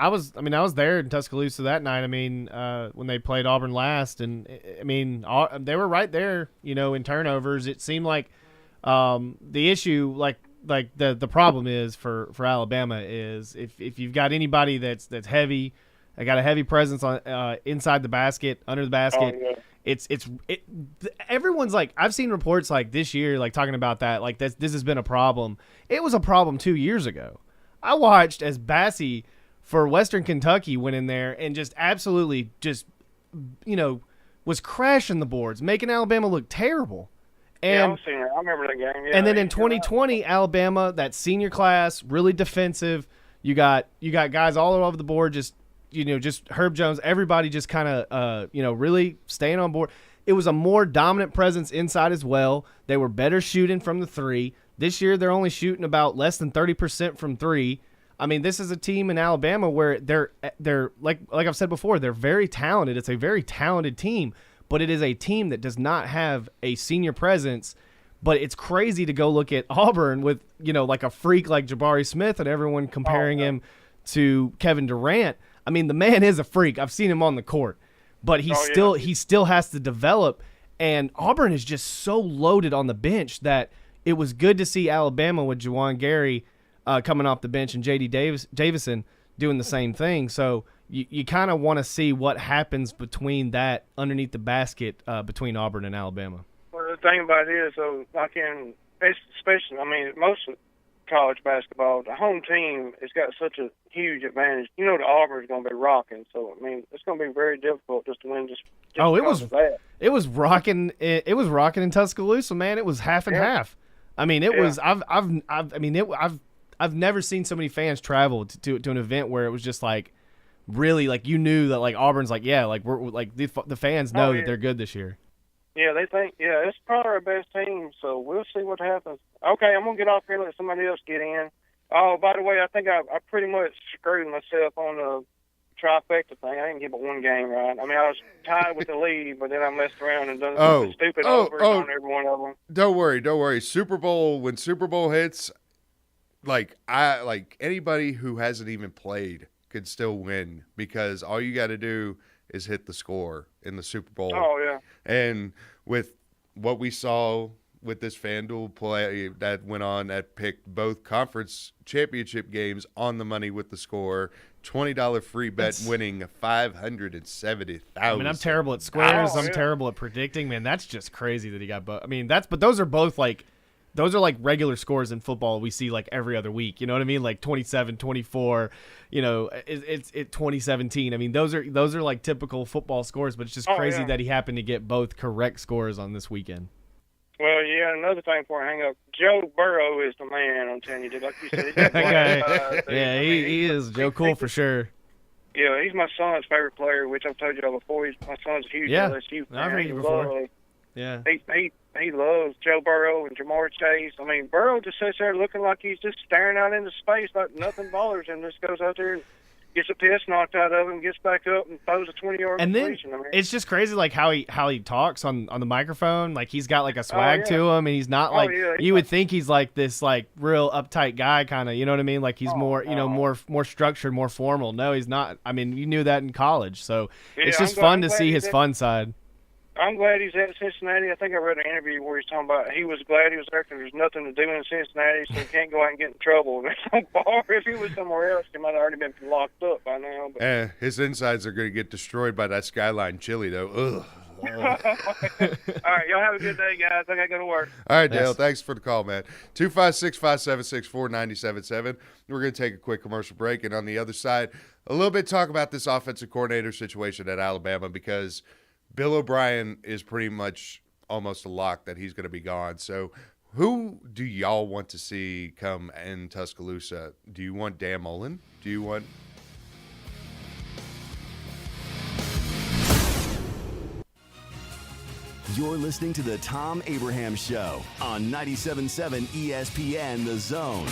there in Tuscaloosa that night. I mean, when they played Auburn last, and I mean, they were right there, in turnovers. It seemed like the issue, like the problem is for Alabama is if you've got anybody that's heavy. I got a heavy presence on inside the basket, under the basket. Oh, yeah. Everyone's like, I've seen reports like this year, like talking about that, like this has been a problem. It was a problem 2 years ago. I watched as Bassey for Western Kentucky went in there and just absolutely was crashing the boards, making Alabama look terrible. And, I've seen it. I remember that game. Yeah, and then in 2020, Alabama, that senior class, really defensive. You got guys all over the board, just Herb Jones, everybody just kind of, really staying on board. It was a more dominant presence inside as well. They were better shooting from the three. This year, they're only shooting about less than 30% from three. I mean, this is a team in Alabama where they're like I've said before, they're very talented. It's a very talented team, but it is a team that does not have a senior presence. But it's crazy to go look at Auburn with, like a freak like Jabari Smith and everyone comparing him to Kevin Durant. I mean, the man is a freak. I've seen him on the court, but he still has to develop. And Auburn is just so loaded on the bench that it was good to see Alabama with Juwan Gary coming off the bench and J.D. Davison doing the same thing. So you kind of want to see what happens between that underneath the basket between Auburn and Alabama. Well, the thing about it is, especially, most of college basketball, the home team has got such a huge advantage. The Auburn's going to be rocking, so it's going to be very difficult just to win. It was rocking. It was rocking in Tuscaloosa, man. It was half and half. I mean, it was. I've never seen so many fans travel to an event where it was just like really like you knew that like Auburn's like we're like the fans know that they're good this year. Yeah, they think, it's probably our best team, so we'll see what happens. Okay, I'm going to get off here and let somebody else get in. Oh, by the way, I think I pretty much screwed myself on the trifecta thing. I didn't get but one game right. I mean, I was tied with the lead, but then I messed around and done something stupid over on every one of them. Don't worry. when Super Bowl hits, anybody who hasn't even played could still win because all you got to do is hit the score in the Super Bowl. Oh, yeah. And with what we saw with this FanDuel play that went on that picked both conference championship games on the money with the score, $20 free bet winning $570,000. I mean, I'm terrible at squares. I'm terrible at predicting. Man, that's just crazy that he got both. I mean, but those are both those are like regular scores in football we see like every other week. You know what I mean? Like 27-24, it's 2017. I mean, those are like typical football scores, but it's just crazy that he happened to get both correct scores on this weekend. Well, yeah, another thing before I hang up, Joe Burrow is the man, I'm telling you. Like you said, he is. Joe Cool for sure. Yeah, he's my son's favorite player, which I've told you all before. My son's a huge LSU fan. I've heard you before. Yeah. He loves Joe Burrow and Jamar Chase. I mean, Burrow just sits there looking like he's just staring out into space like nothing bothers him. Just goes out there and gets a piss knocked out of him, gets back up and throws a 20-yard completion. It's just crazy like how he talks on the microphone. Like he's got like a swag to him, and he's not like you would think he's like this like real uptight guy kind of. You know what I mean? Like he's more more structured, more formal. No, he's not. I mean, you knew that in college, so it's just fun to see his fun side. I'm glad he's at Cincinnati. I think I read an interview where he's talking about he was glad he was there because there's nothing to do in Cincinnati, so he can't go out and get in trouble. If he was somewhere else, he might have already been locked up by now. But. His insides are going to get destroyed by that Skyline chili, though. Ugh. All right, y'all have a good day, guys. I got to go to work. All right, Dale, thanks for the call, man. 256-576-4977. We're going to take a quick commercial break, and on the other side, a little bit talk about this offensive coordinator situation at Alabama, because Bill O'Brien is pretty much almost a lock that he's going to be gone. So who do y'all want to see come in Tuscaloosa? Do you want Dan Mullen? Do you want... You're listening to the Thom Abraham Show on 97.7 ESPN The Zone.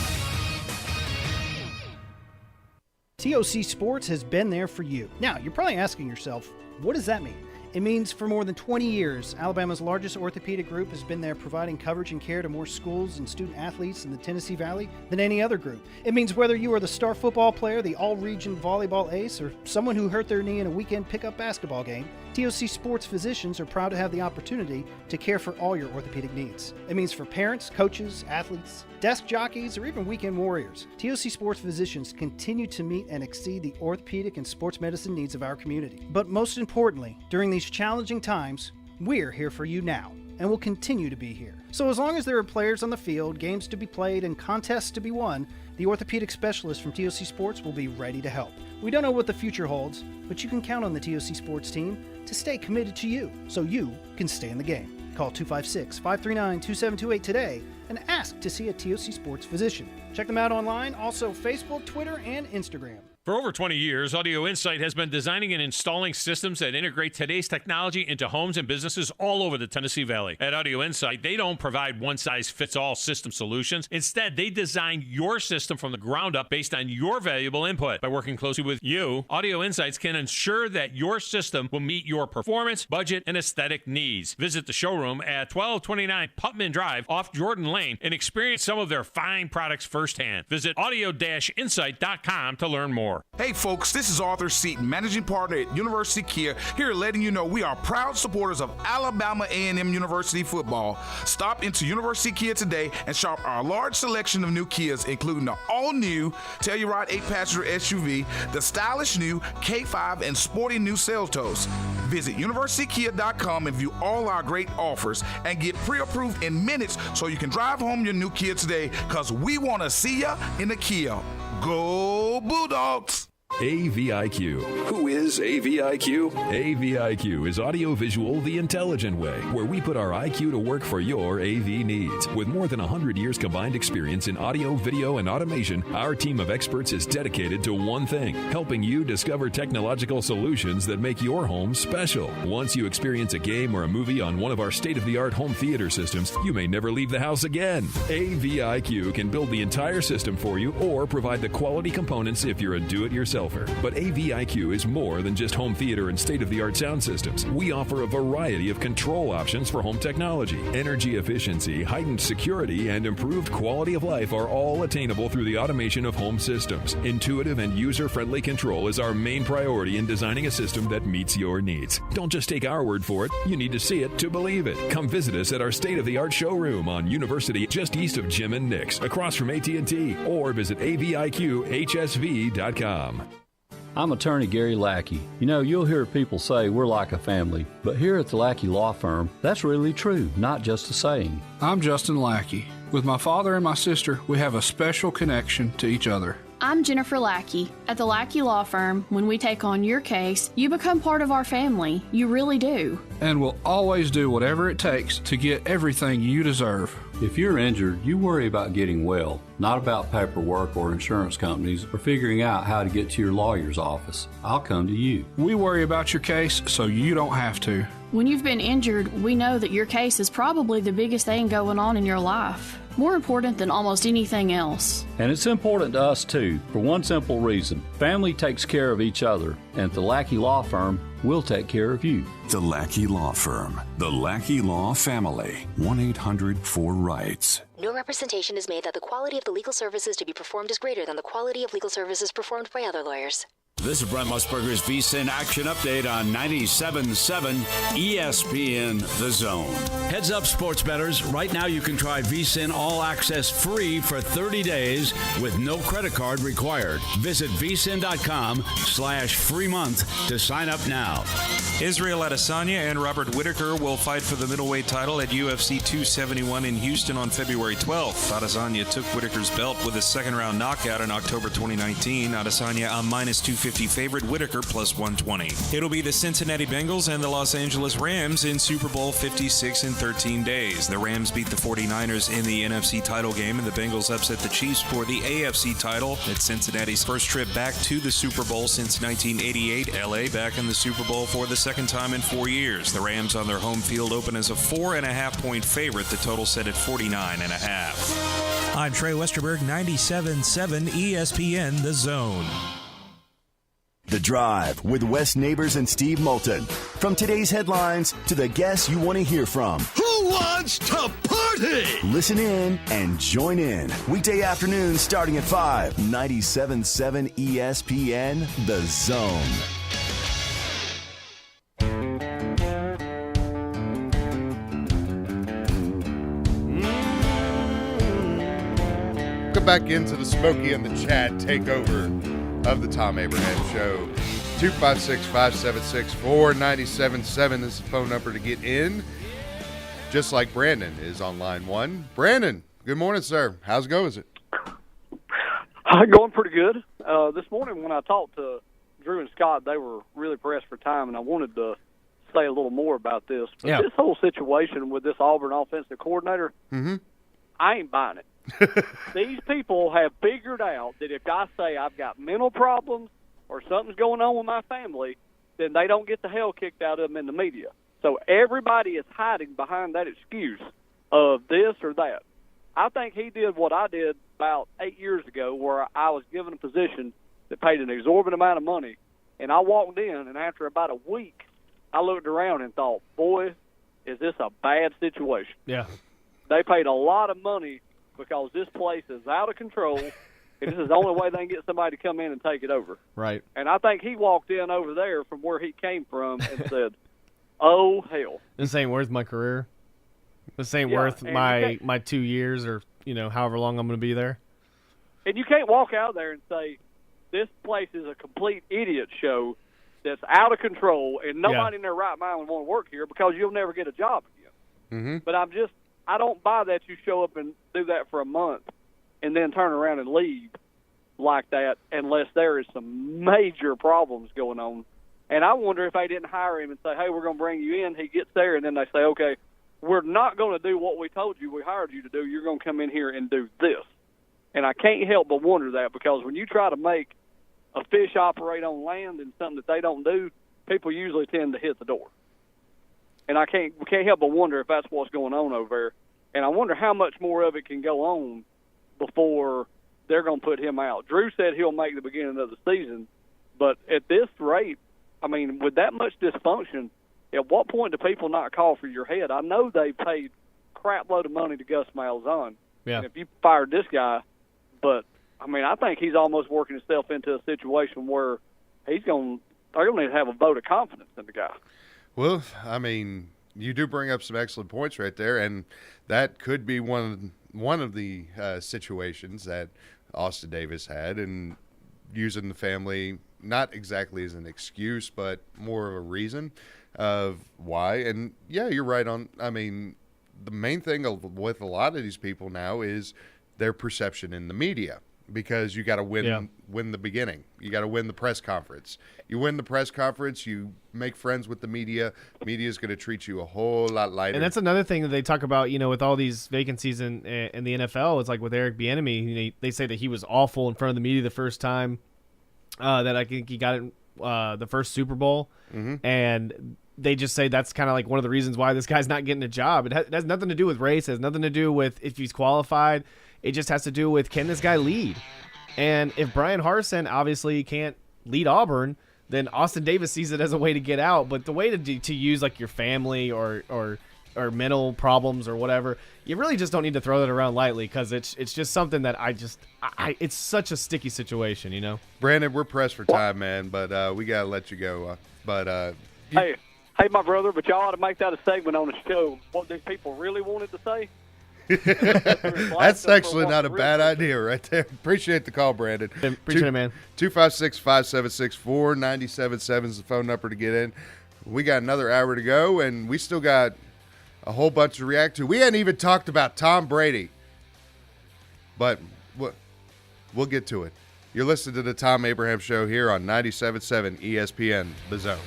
TOC Sports has been there for you. Now, you're probably asking yourself, what does that mean? It means for more than 20 years, Alabama's largest orthopedic group has been there providing coverage and care to more schools and student athletes in the Tennessee Valley than any other group. It means whether you are the star football player, the all-region volleyball ace, or someone who hurt their knee in a weekend pickup basketball game, TOC Sports physicians are proud to have the opportunity to care for all your orthopedic needs. It means for parents, coaches, athletes, desk jockeys, or even weekend warriors, TOC Sports physicians continue to meet and exceed the orthopedic and sports medicine needs of our community. But most importantly, during these challenging times, we're here for you now, and will continue to be here. So as long as there are players on the field, games to be played, and contests to be won, the orthopedic specialists from TOC Sports will be ready to help. We don't know what the future holds, but you can count on the TOC Sports team to stay committed to you, so you can stay in the game. Call 256-539-2728 today and ask to see a TOC Sports physician. Check them out online, also Facebook, Twitter, and Instagram. For over 20 years, Audio Insight has been designing and installing systems that integrate today's technology into homes and businesses all over the Tennessee Valley. At Audio Insight, they don't provide one-size-fits-all system solutions. Instead, they design your system from the ground up based on your valuable input. By working closely with you, Audio Insights can ensure that your system will meet your performance, budget, and aesthetic needs. Visit the showroom at 1229 Putman Drive off Jordan Lane and experience some of their fine products firsthand. Visit audio-insight.com to learn more. Hey folks, this is Arthur Seaton, Managing Partner at University Kia, here letting you know we are proud supporters of Alabama A&M University football. Stop into University Kia today and shop our large selection of new Kias, including the all-new Telluride 8-passenger SUV, the stylish new K5, and sporty new Seltos. Visit universitykia.com and view all our great offers and get pre-approved in minutes so you can drive home your new Kia today, because we want to see ya in the Kia. Go Bulldogs! AVIQ. Who is AVIQ? AVIQ is audiovisual the intelligent way, where we put our IQ to work for your AV needs. With more than 100 years combined experience in audio, video, and automation, our team of experts is dedicated to one thing: helping you discover technological solutions that make your home special. Once you experience a game or a movie on one of our state-of-the-art home theater systems, you may never leave the house again. AVIQ can build the entire system for you or provide the quality components if you're a do-it-yourselfer. But AVIQ is more than just home theater and state-of-the-art sound systems. We offer a variety of control options for home technology. Energy efficiency, heightened security, and improved quality of life are all attainable through the automation of home systems. Intuitive and user-friendly control is our main priority in designing a system that meets your needs. Don't just take our word for it. You need to see it to believe it. Come visit us at our state-of-the-art showroom on University, just east of Jim and Nick's, across from AT&T, or visit aviqhsv.com. I'm attorney Gary Lackey. You know, you'll hear people say we're like a family, but here at the Lackey Law Firm, that's really true, not just a saying. I'm Justin Lackey. With my father and my sister, we have a special connection to each other. I'm Jennifer Lackey. At the Lackey Law Firm, when we take on your case, you become part of our family. You really do. And we'll always do whatever it takes to get everything you deserve. If you're injured, you worry about getting well, not about paperwork or insurance companies or figuring out how to get to your lawyer's office. I'll come to you. We worry about your case so you don't have to. When you've been injured, we know that your case is probably the biggest thing going on in your life. More important than almost anything else. And it's important to us too, for one simple reason. Family takes care of each other, and at the Lackey Law Firm, we'll take care of you. The Lackey Law Firm. The Lackey Law Family. 1-800-4-RIGHTS. No representation is made that the quality of the legal services to be performed is greater than the quality of legal services performed by other lawyers. This is Brent Musburger's VSiN Action Update on 97.7 ESPN The Zone. Heads up, sports bettors. Right now you can try VSiN All Access free for 30 days with no credit card required. Visit vsin.com/free month to sign up now. Israel Adesanya and Robert Whittaker will fight for the middleweight title at UFC 271 in Houston on February 12th. Adesanya took Whittaker's belt with a second-round knockout in October 2019. Adesanya a -250 favorite, Whittaker +120. It'll be the Cincinnati Bengals and the Los Angeles Rams in Super Bowl 56 in 13 days. The Rams beat the 49ers in the NFC title game, and the Bengals upset the Chiefs for the AFC title. It's Cincinnati's first trip back to the Super Bowl since 1988. LA back in the Super Bowl for the second time in 4 years. The Rams on their home field open as a 4.5-point favorite. The total set at 49.5. I'm Trey Westerberg, 97.7 ESPN The Zone. The Drive with Wes Neighbors and Steve Moulton. From today's headlines to the guests you want to hear from. Who wants to party? Listen in and join in. Weekday afternoons starting at 5. 97.7 ESPN The Zone. Come back into the Smokey and the Chat takeover of the Thom Abraham Show. 256-576-4977 is the phone number to get in. Just like Brandon is on line 1. Brandon, good morning, sir. How's it going? Going pretty good. This morning when I talked to Drew and Scott, they were really pressed for time, and I wanted to say a little more about this. But this whole situation with this Auburn offensive coordinator, I ain't buying it. These people have figured out that if I say I've got mental problems or something's going on with my family, then they don't get the hell kicked out of them in the media. So everybody is hiding behind that excuse of this or that. I think he did what I did about 8 years ago, where I was given a position that paid an exorbitant amount of money, and I walked in, and after about a week, I looked around and thought, boy, is this a bad situation. Yeah. They paid a lot of money because this place is out of control, and this is the only way they can get somebody to come in and take it over. Right. And I think he walked in over there from where he came from and said, oh, hell. This ain't worth my career. This ain't worth my 2 years or, however long I'm going to be there. And you can't walk out there and say, this place is a complete idiot show that's out of control, and nobody in their right mind would want to work here because you'll never get a job again. But I don't buy that you show up and do that for a month and then turn around and leave like that unless there is some major problems going on. And I wonder if they didn't hire him and say, hey, we're going to bring you in. He gets there, and then they say, okay, we're not going to do what we told you we hired you to do. You're going to come in here and do this. And I can't help but wonder that, because when you try to make a fish operate on land and something that they don't do, people usually tend to hit the door. And we can't help but wonder if that's what's going on over there. And I wonder how much more of it can go on before they're going to put him out. Drew said he'll make the beginning of the season, but at this rate, I mean, with that much dysfunction, at what point do people not call for your head? I know they paid crap load of money to Gus Malzahn. Yeah. And if you fired this guy, but, I mean, I think he's almost working himself into a situation where they're going to need to have a vote of confidence in the guy. Well, I mean, you do bring up some excellent points right there, and that could be one of the situations that Austin Davis had, and using the family not exactly as an excuse, but more of a reason of why. And yeah, you're right on. I mean, the main thing with a lot of these people now is their perception in the media, because you got to win the beginning. You got to win the press conference. You win the press conference, you make friends with the media. Media is going to treat you a whole lot lighter. And that's another thing that they talk about, with all these vacancies in the NFL. It's like with Eric Bieniemy, they say that he was awful in front of the media the first time that I think he got it the first Super Bowl. And they just say that's kind of like one of the reasons why this guy's not getting a job. It has nothing to do with race. It has nothing to do with if he's qualified. It just has to do with, can this guy lead? And if Brian Harsin obviously can't lead Auburn, then Austin Davis sees it as a way to get out. But the way to use like your family or or mental problems or whatever, you really just don't need to throw that around lightly because it's just something that it's such a sticky situation, you know? Brandon, we're pressed for time, man, but we got to let you go. Hey, my brother, but y'all ought to make that a segment on the show. What these people really wanted to say. That's actually not a bad idea right there. Appreciate the call, Brandon. Appreciate it, man. 256-576-4977 is the phone number to get in. We got another hour to go, and we still got a whole bunch to react to. We hadn't even talked about Tom Brady, but we'll get to it. You're listening to the Thom Abraham Show here on 97.7 ESPN, The Zone.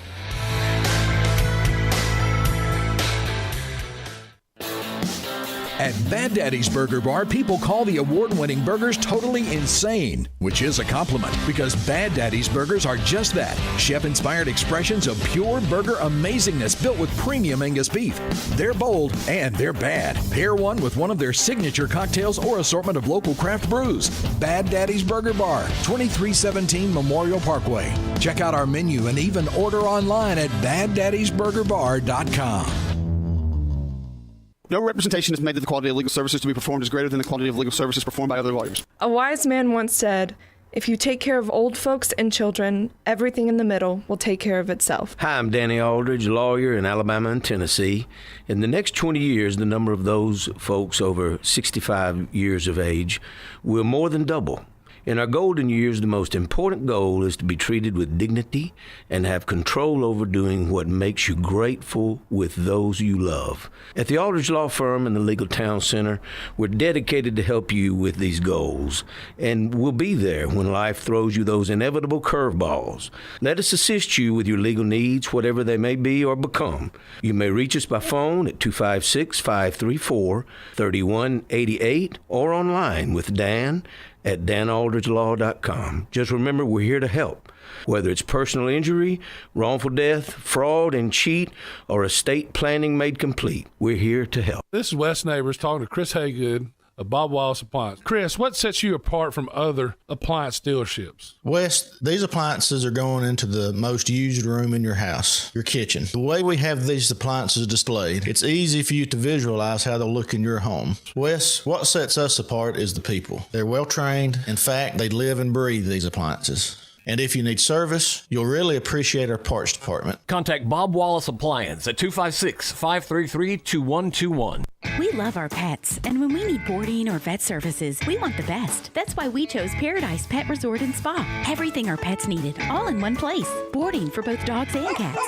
At Bad Daddy's Burger Bar, people call the award-winning burgers totally insane, which is a compliment because Bad Daddy's Burgers are just that, chef-inspired expressions of pure burger amazingness built with premium Angus beef. They're bold and they're bad. Pair one with one of their signature cocktails or assortment of local craft brews. Bad Daddy's Burger Bar, 2317 Memorial Parkway. Check out our menu and even order online at baddaddysburgerbar.com. No representation is made that the quality of legal services to be performed is greater than the quality of legal services performed by other lawyers. A wise man once said, if you take care of old folks and children, everything in the middle will take care of itself. Hi, I'm Danny Aldridge, lawyer in Alabama and Tennessee. In the next 20 years, the number of those folks over 65 years of age will more than double. In our golden years, the most important goal is to be treated with dignity and have control over doing what makes you grateful with those you love. At the Aldridge Law Firm and the Legal Town Center, we're dedicated to help you with these goals, and we'll be there when life throws you those inevitable curveballs. Let us assist you with your legal needs, whatever they may be or become. You may reach us by phone at 256-534-3188 or online with Dan at danaldridgelaw.com. Just remember, we're here to help. Whether it's personal injury, wrongful death, fraud and cheat, or estate planning made complete, we're here to help. This is Wes Neighbors talking to Chris Haygood of Bob Wallace Appliance. Chris, what sets you apart from other appliance dealerships? Wes, these appliances are going into the most used room in your house, your kitchen. The way we have these appliances displayed, it's easy for you to visualize how they'll look in your home. Wes, what sets us apart is the people. They're well trained. In fact, they live and breathe these appliances. And if you need service, you'll really appreciate our parts department. Contact Bob Wallace Appliance at 256-533-2121. We love our pets, and when we need boarding or vet services, we want the best. That's why we chose Paradise Pet Resort and Spa. Everything our pets needed, all in one place. Boarding for both dogs and cats.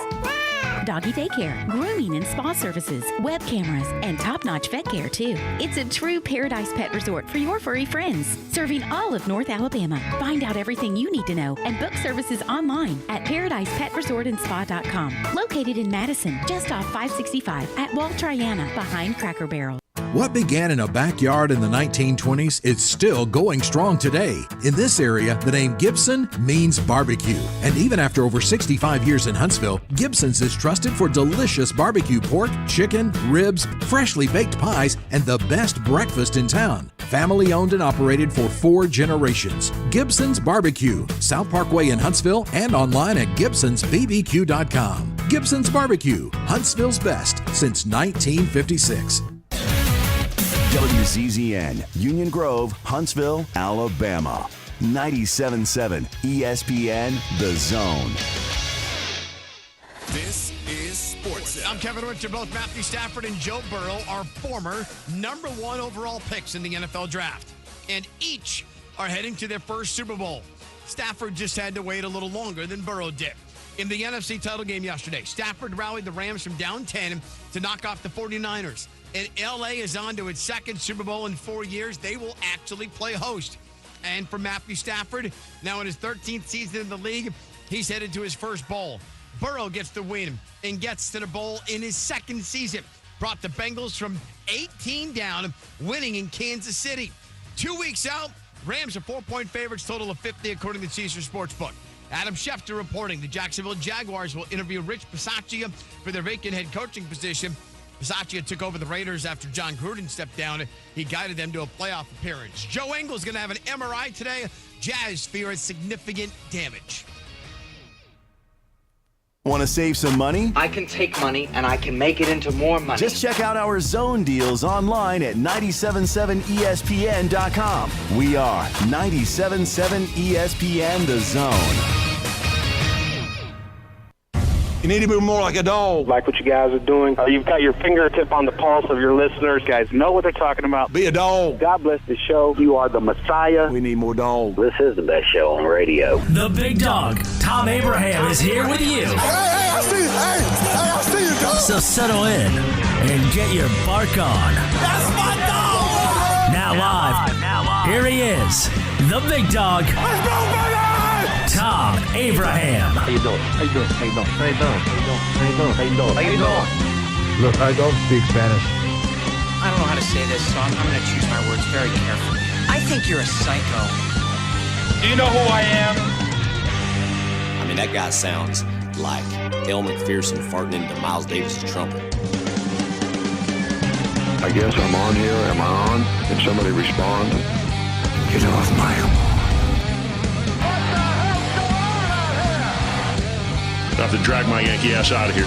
Doggy daycare, grooming and spa services, web cameras, and top-notch vet care, too. It's a true Paradise Pet Resort for your furry friends, serving all of North Alabama. Find out everything you need to know and book services online at ParadisePetResortandSpa.com. Located in Madison, just off 565 at Wall Triana, behind Cracker Barrel. What began in a backyard in the 1920s is still going strong today. In this area, the name Gibson means barbecue. And even after over 65 years in Huntsville, Gibson's is trusted for delicious barbecue pork, chicken, ribs, freshly baked pies, and the best breakfast in town. Family owned and operated for 4 generations. Gibson's Barbecue, South Parkway in Huntsville, and online at Gibson'sBBQ.com. Gibson's Barbecue, Huntsville's best since 1956. WZZN, Union Grove, Huntsville, Alabama. 97.7 ESPN, The Zone. This is Sports. I'm Kevin Richard. Both Matthew Stafford and Joe Burrow are former #1 overall picks in the NFL draft. And each are heading to their first Super Bowl. Stafford just had to wait a little longer than Burrow did. In the NFC title game yesterday, Stafford rallied the Rams from down 10 to knock off the 49ers. And LA is on to its second Super Bowl in 4 years. They will actually play host. And for Matthew Stafford, now in his 13th season in the league, he's headed to his first bowl. Burrow gets the win and gets to the bowl in his second season. Brought the Bengals from 18 down, winning in Kansas City. 2 weeks out, Rams are 4-point favorites, total of 50 according to Caesars Sportsbook. Adam Schefter reporting the Jacksonville Jaguars will interview Rich Bisaccia for their vacant head coaching position. Bisaccia took over the Raiders after John Gruden stepped down. He guided them to a playoff appearance. Joe Engel's going to have an MRI today. Jazz fear significant damage. Want to save some money? I can take money and I can make it into more money. Just check out our zone deals online at 977ESPN.com. We are 977 ESPN The Zone. You need to be more like a dog. Like what you guys are doing. You've got your fingertip on the pulse of your listeners. You guys know what they're talking about. Be a dog. God bless the show. You are the Messiah. We need more dogs. This is the best show on radio. The big dog, Thom Abraham, is here with you. Hey, I see you. I see you, dog. So settle in and get your bark on. That's my dog. Now live. Here he is, the big dog. Let's go, baby! Thom Abraham. How you doing? How you doing? How you doing? How you doing? How you doing? How you doing? How you doing? How you doing? Look, I don't speak Spanish. I don't know how to say this, so I'm going to choose my words very carefully. I think you're a psycho. Do you know who I am? I mean, that guy sounds like El McPherson farting into Miles Davis' trumpet. I guess I'm on here. Am I on? If somebody responds, get off my lawn. I have to drag my Yankee ass out of here.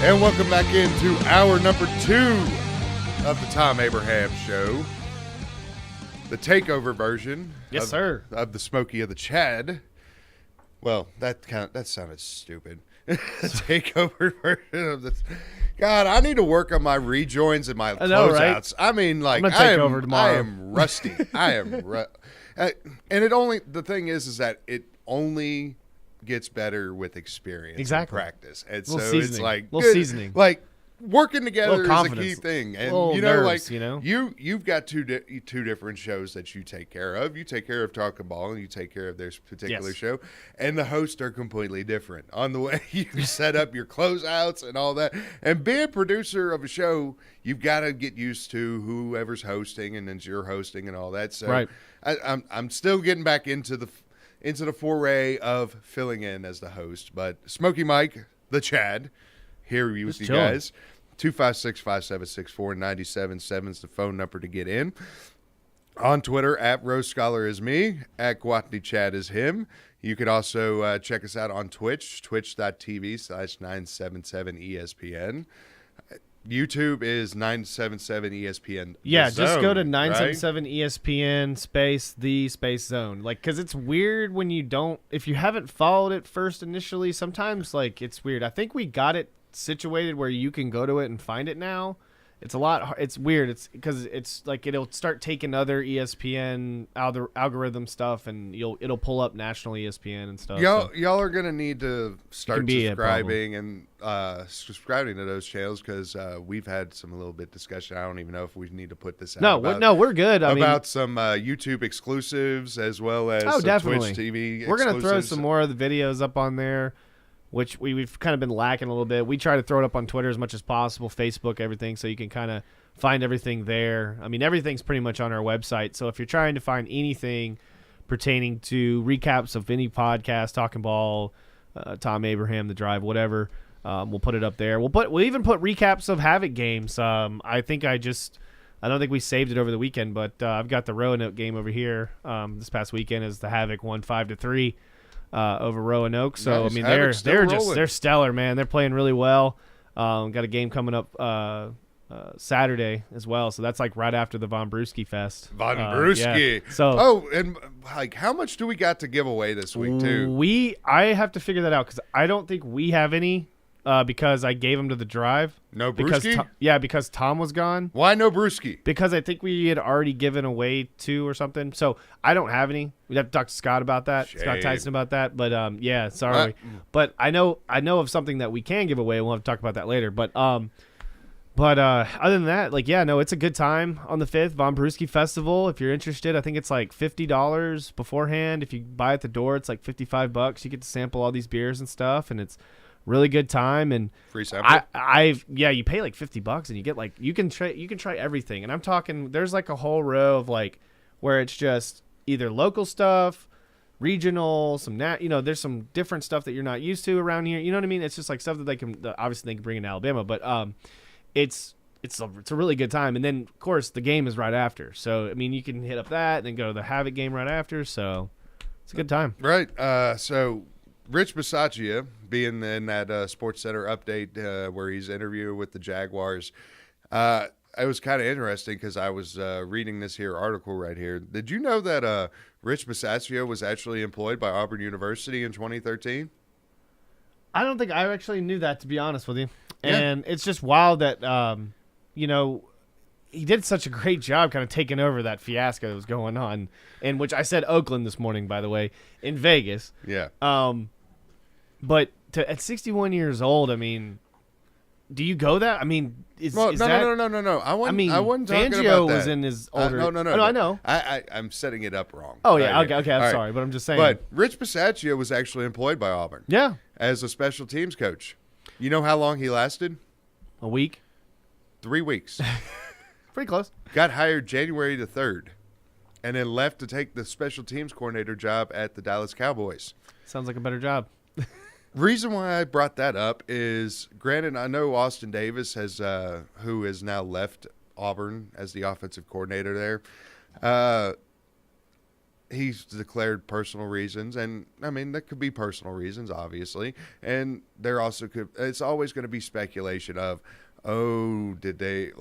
And welcome back into hour number 2 of the Thom Abraham Show. The takeover version. Yes, sir. Of the Smokey of the Chad. Well, that sounded stupid. Takeover version of the. God, I need to work on my rejoins and my closeouts. Right? I mean, like, I am rusty. I am and the thing is that it only gets better with experience and practice. And so it's like little seasoning. Like working together is a key thing. And you know, nerves, like you've got two different shows that you take care of. You take care of Talking Ball and you take care of their particular show. And the hosts are completely different on the way you set up your closeouts and all that. And being a producer of a show, you've got to get used to whoever's hosting and then you're hosting and all that. So I'm still getting back into the foray of filling in as the host. But Smokey Mike, the Chad, here with you guys. 256-576-4977 is the phone number to get in. On Twitter, at Rose Scholar is me, at Gwathney Chad is him. You could also check us out on Twitch, twitch.tv/977ESPN. YouTube is 977 ESPN. Yeah, Zone, just go to 977 ESPN space zone. Like, because it's weird when you don't, if you haven't followed it first initially, sometimes, like, it's weird. I think we got it situated where you can go to it and find it now. It's it's weird. It's because it's like it'll start taking other ESPN algorithm stuff, and it'll pull up national ESPN and stuff. Y'all are gonna need to start subscribing subscribing to those channels because we've had some a little bit discussion. I don't even know if we need to put this out. No, we're good. About some YouTube exclusives as well as definitely. Twitch TV. We're gonna throw some more of the videos up on there, which we've kind of been lacking a little bit. We try to throw it up on Twitter as much as possible, Facebook, everything, so you can kind of find everything there. I mean, everything's pretty much on our website. So if you're trying to find anything pertaining to recaps of any podcast, Talking Ball, Thom Abraham, The Drive, whatever, we'll put it up there. We'll even put recaps of Havoc games. I don't think we saved it over the weekend, but I've got the Roanoke game over here. This past weekend as the Havoc won 5-3. Over Roanoke. So nice. I mean they're stellar, man. They're playing really well. Got a game coming up Saturday as well. So that's like right after the Von Brewski Fest. Von Brewski. Yeah. So and like how much do we got to give away this week too? I have to figure that out because I don't think we have any because I gave them to the Drive. No Brewski? Because Tom was gone. Why no Brewski? Because I think we had already given away 2 or something. So I don't have any. We'd have to talk to Scott about that. Shame. Scott Tyson about that. But sorry. But I know of something that we can give away. We'll have to talk about that later. But other than that, it's a good time on the 5th, Von Brewski Festival. If you're interested, I think it's like $50 beforehand. If you buy at the door, it's like $55. You get to sample all these beers and stuff, and it's really good time. And free sample. You pay like $50 and you get like you can try everything. And I'm talking there's like a whole row of like where it's just either local stuff, regional, there's some different stuff that you're not used to around here. You know what I mean? It's just like stuff that obviously they can bring in Alabama, but it's it's a really good time. And then, of course, the game is right after. So, I mean, you can hit up that and then go to the Havoc game right after. So, it's a good time. Right. So, Rich Bisaccia, being in that Sports Center update where he's interviewing with the Jaguars, it was kind of interesting because I was reading this here article right here. Did you know that Rich Bisaccia was actually employed by Auburn University in 2013? I don't think I actually knew that, to be honest with you. Yeah. And it's just wild that, he did such a great job kind of taking over that fiasco that was going on, and which I said Oakland this morning, by the way, in Vegas. Yeah. But at 61 years old, I mean, do you go that? I mean, is No. that? No. I wasn't talking Fangio about that. was in his older. No. I know. I'm setting it up wrong. Oh yeah. Right Okay. here. I'm All sorry, but I'm just saying. But Rich Bisaccia was actually employed by Auburn. Yeah. As a special teams coach. You know how long he lasted? A week. 3 weeks. Pretty close. Got hired January the 3rd, and then left to take the special teams coordinator job at the Dallas Cowboys. Sounds like a better job. Reason why I brought that up is, granted, I know Austin Davis who has now left Auburn as the offensive coordinator there. He's declared personal reasons, and I mean that could be personal reasons, obviously, and there also could. It's always going to be speculation of, did they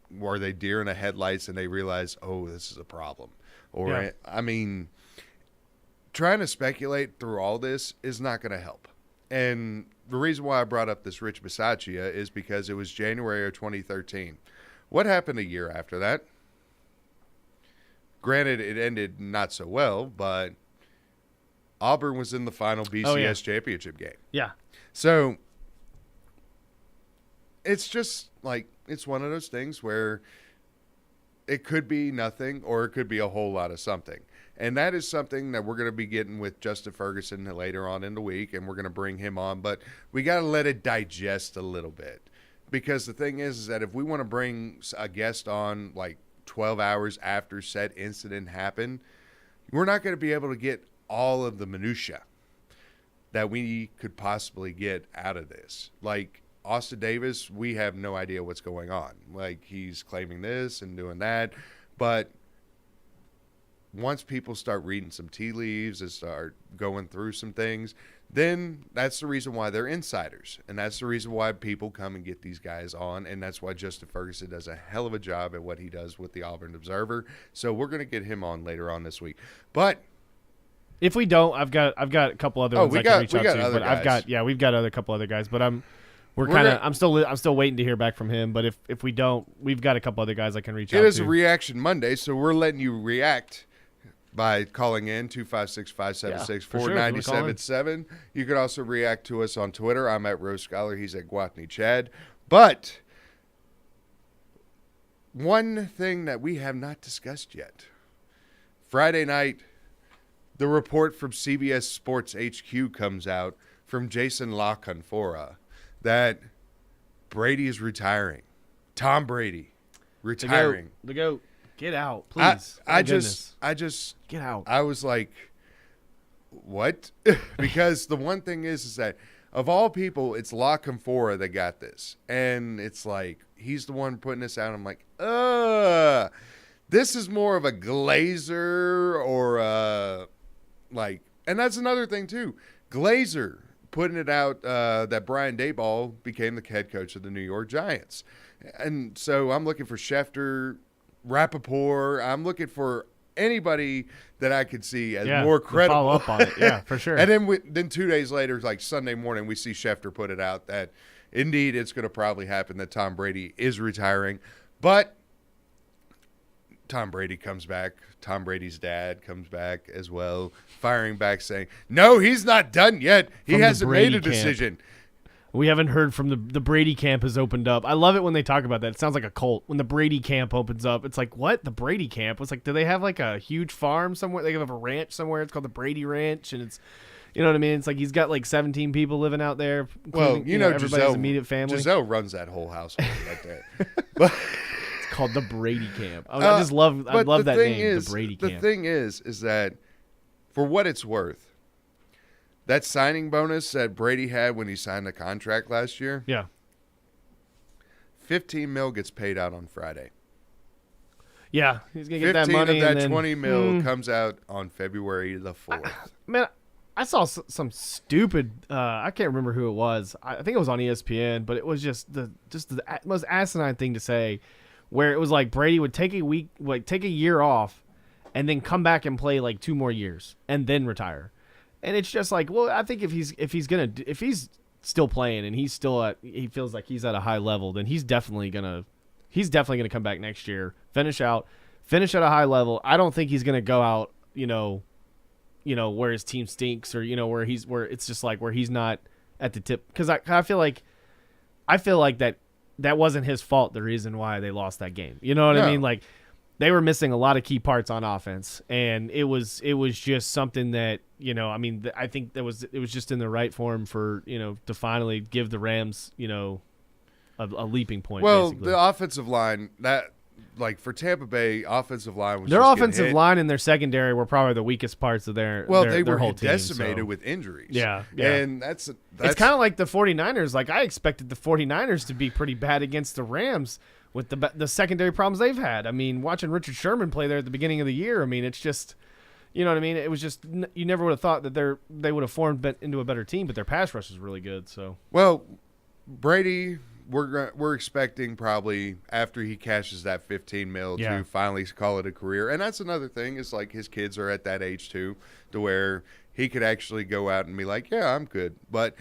were they deer in the headlights and they realized, this is a problem, or Yeah. I mean, trying to speculate through all this is not going to help. And the reason why I brought up this Rich Bisaccia is because it was January of 2013. What happened a year after that? Granted, it ended not so well, but Auburn was in the final BCS championship game. Yeah. So it's just it's one of those things where it could be nothing or it could be a whole lot of something. And that is something that we're going to be getting with Justin Ferguson later on in the week, and we're going to bring him on. But we got to let it digest a little bit, because the thing is that if we want to bring a guest on 12 hours after said incident happened, we're not going to be able to get all of the minutia that we could possibly get out of this. Like Austin Davis, we have no idea what's going on. He's claiming this and doing that, but once people start reading some tea leaves and start going through some things, then that's the reason why they're insiders. And that's the reason why people come and get these guys on. And that's why Justin Ferguson does a hell of a job at what he does with the Auburn Observer. So we're going to get him on later on this week. But if we don't, I've got a couple other ones I can reach out to. But we've got a couple other guys. But I'm still waiting to hear back from him. But if we don't, we've got a couple other guys I can reach out to. It is a Reaction Monday, so we're letting you react by calling in 256-576-4977. You can also react to us on Twitter. I'm at Rose Scholar. He's at Gwathney Chad. But one thing that we have not discussed yet. Friday night, the report from CBS Sports HQ comes out from Jason La Canfora that Brady is retiring. Tom Brady retiring. The GOAT. Get out, please. I just get out. I was like, what? Because the one thing is that of all people, it's La Canfora that got this. And it's like, he's the one putting this out. I'm like, this is more of a Glazer or and that's another thing too. Glazer putting it out that Brian Daboll became the head coach of the New York Giants. And so I'm looking for Schefter, Rappaport. I'm looking for anybody that I could see as more credible. Follow up on it, yeah, for sure. And then 2 days later, Sunday morning, we see Schefter put it out that indeed it's going to probably happen that Tom Brady is retiring. But Tom Brady comes back. Tom Brady's dad comes back as well, firing back saying, no, he's not done yet. He hasn't made a decision. We haven't heard from the Brady camp has opened up. I love it when they talk about that. It sounds like a cult. When the Brady camp opens up, it's like, what? The Brady camp? It's like, do they have a huge farm somewhere? They have a ranch somewhere. It's called the Brady Ranch, and it's, you know what I mean? It's like he's got 17 people living out there. Well, everybody's Giselle, immediate family. Giselle runs that whole household right there. But it's called the Brady camp. I just love that name, the Brady camp. The thing is that for what it's worth, that signing bonus that Brady had when he signed the contract last year, $15 million gets paid out on Friday. Yeah, he's gonna get that 15 money. of that and then, $20 million comes out on February the 4th. Man, I saw some stupid. I can't remember who it was. I think it was on ESPN, but it was just the most asinine thing to say, where it was like Brady would take a year off, and then come back and play like 2 more years, and then retire. And it's just like, well, I think if he's still playing and he feels like he's at a high level, then he's definitely gonna come back next year, finish at a high level. I don't think he's gonna go out, where his team stinks, or where it's just like where he's not at the tip. Because I feel like that wasn't his fault. The reason why they lost that game, you know what I mean? Like, they were missing a lot of key parts on offense, and it was just something that I think it was just in the right form for to finally give the Rams a leaping point. Well, basically. the offensive line for Tampa Bay, offensive line was their just offensive hit. line and their secondary were probably the weakest parts of their they their were whole decimated team, so. with injuries. Yeah. And that's it's kind of like the 49ers. Like, I expected the 49ers to be pretty bad against the Rams with the secondary problems they've had. I mean, watching Richard Sherman play there at the beginning of the year, I mean, it's just, you know what I mean? It was just, you never would have thought that they would have formed into a better team, but their pass rush is really good. So, well, Brady, we're expecting probably after he cashes that $15 million to finally call it a career. And that's another thing, is like his kids are at that age too, to where he could actually go out and be like, yeah, I'm good. But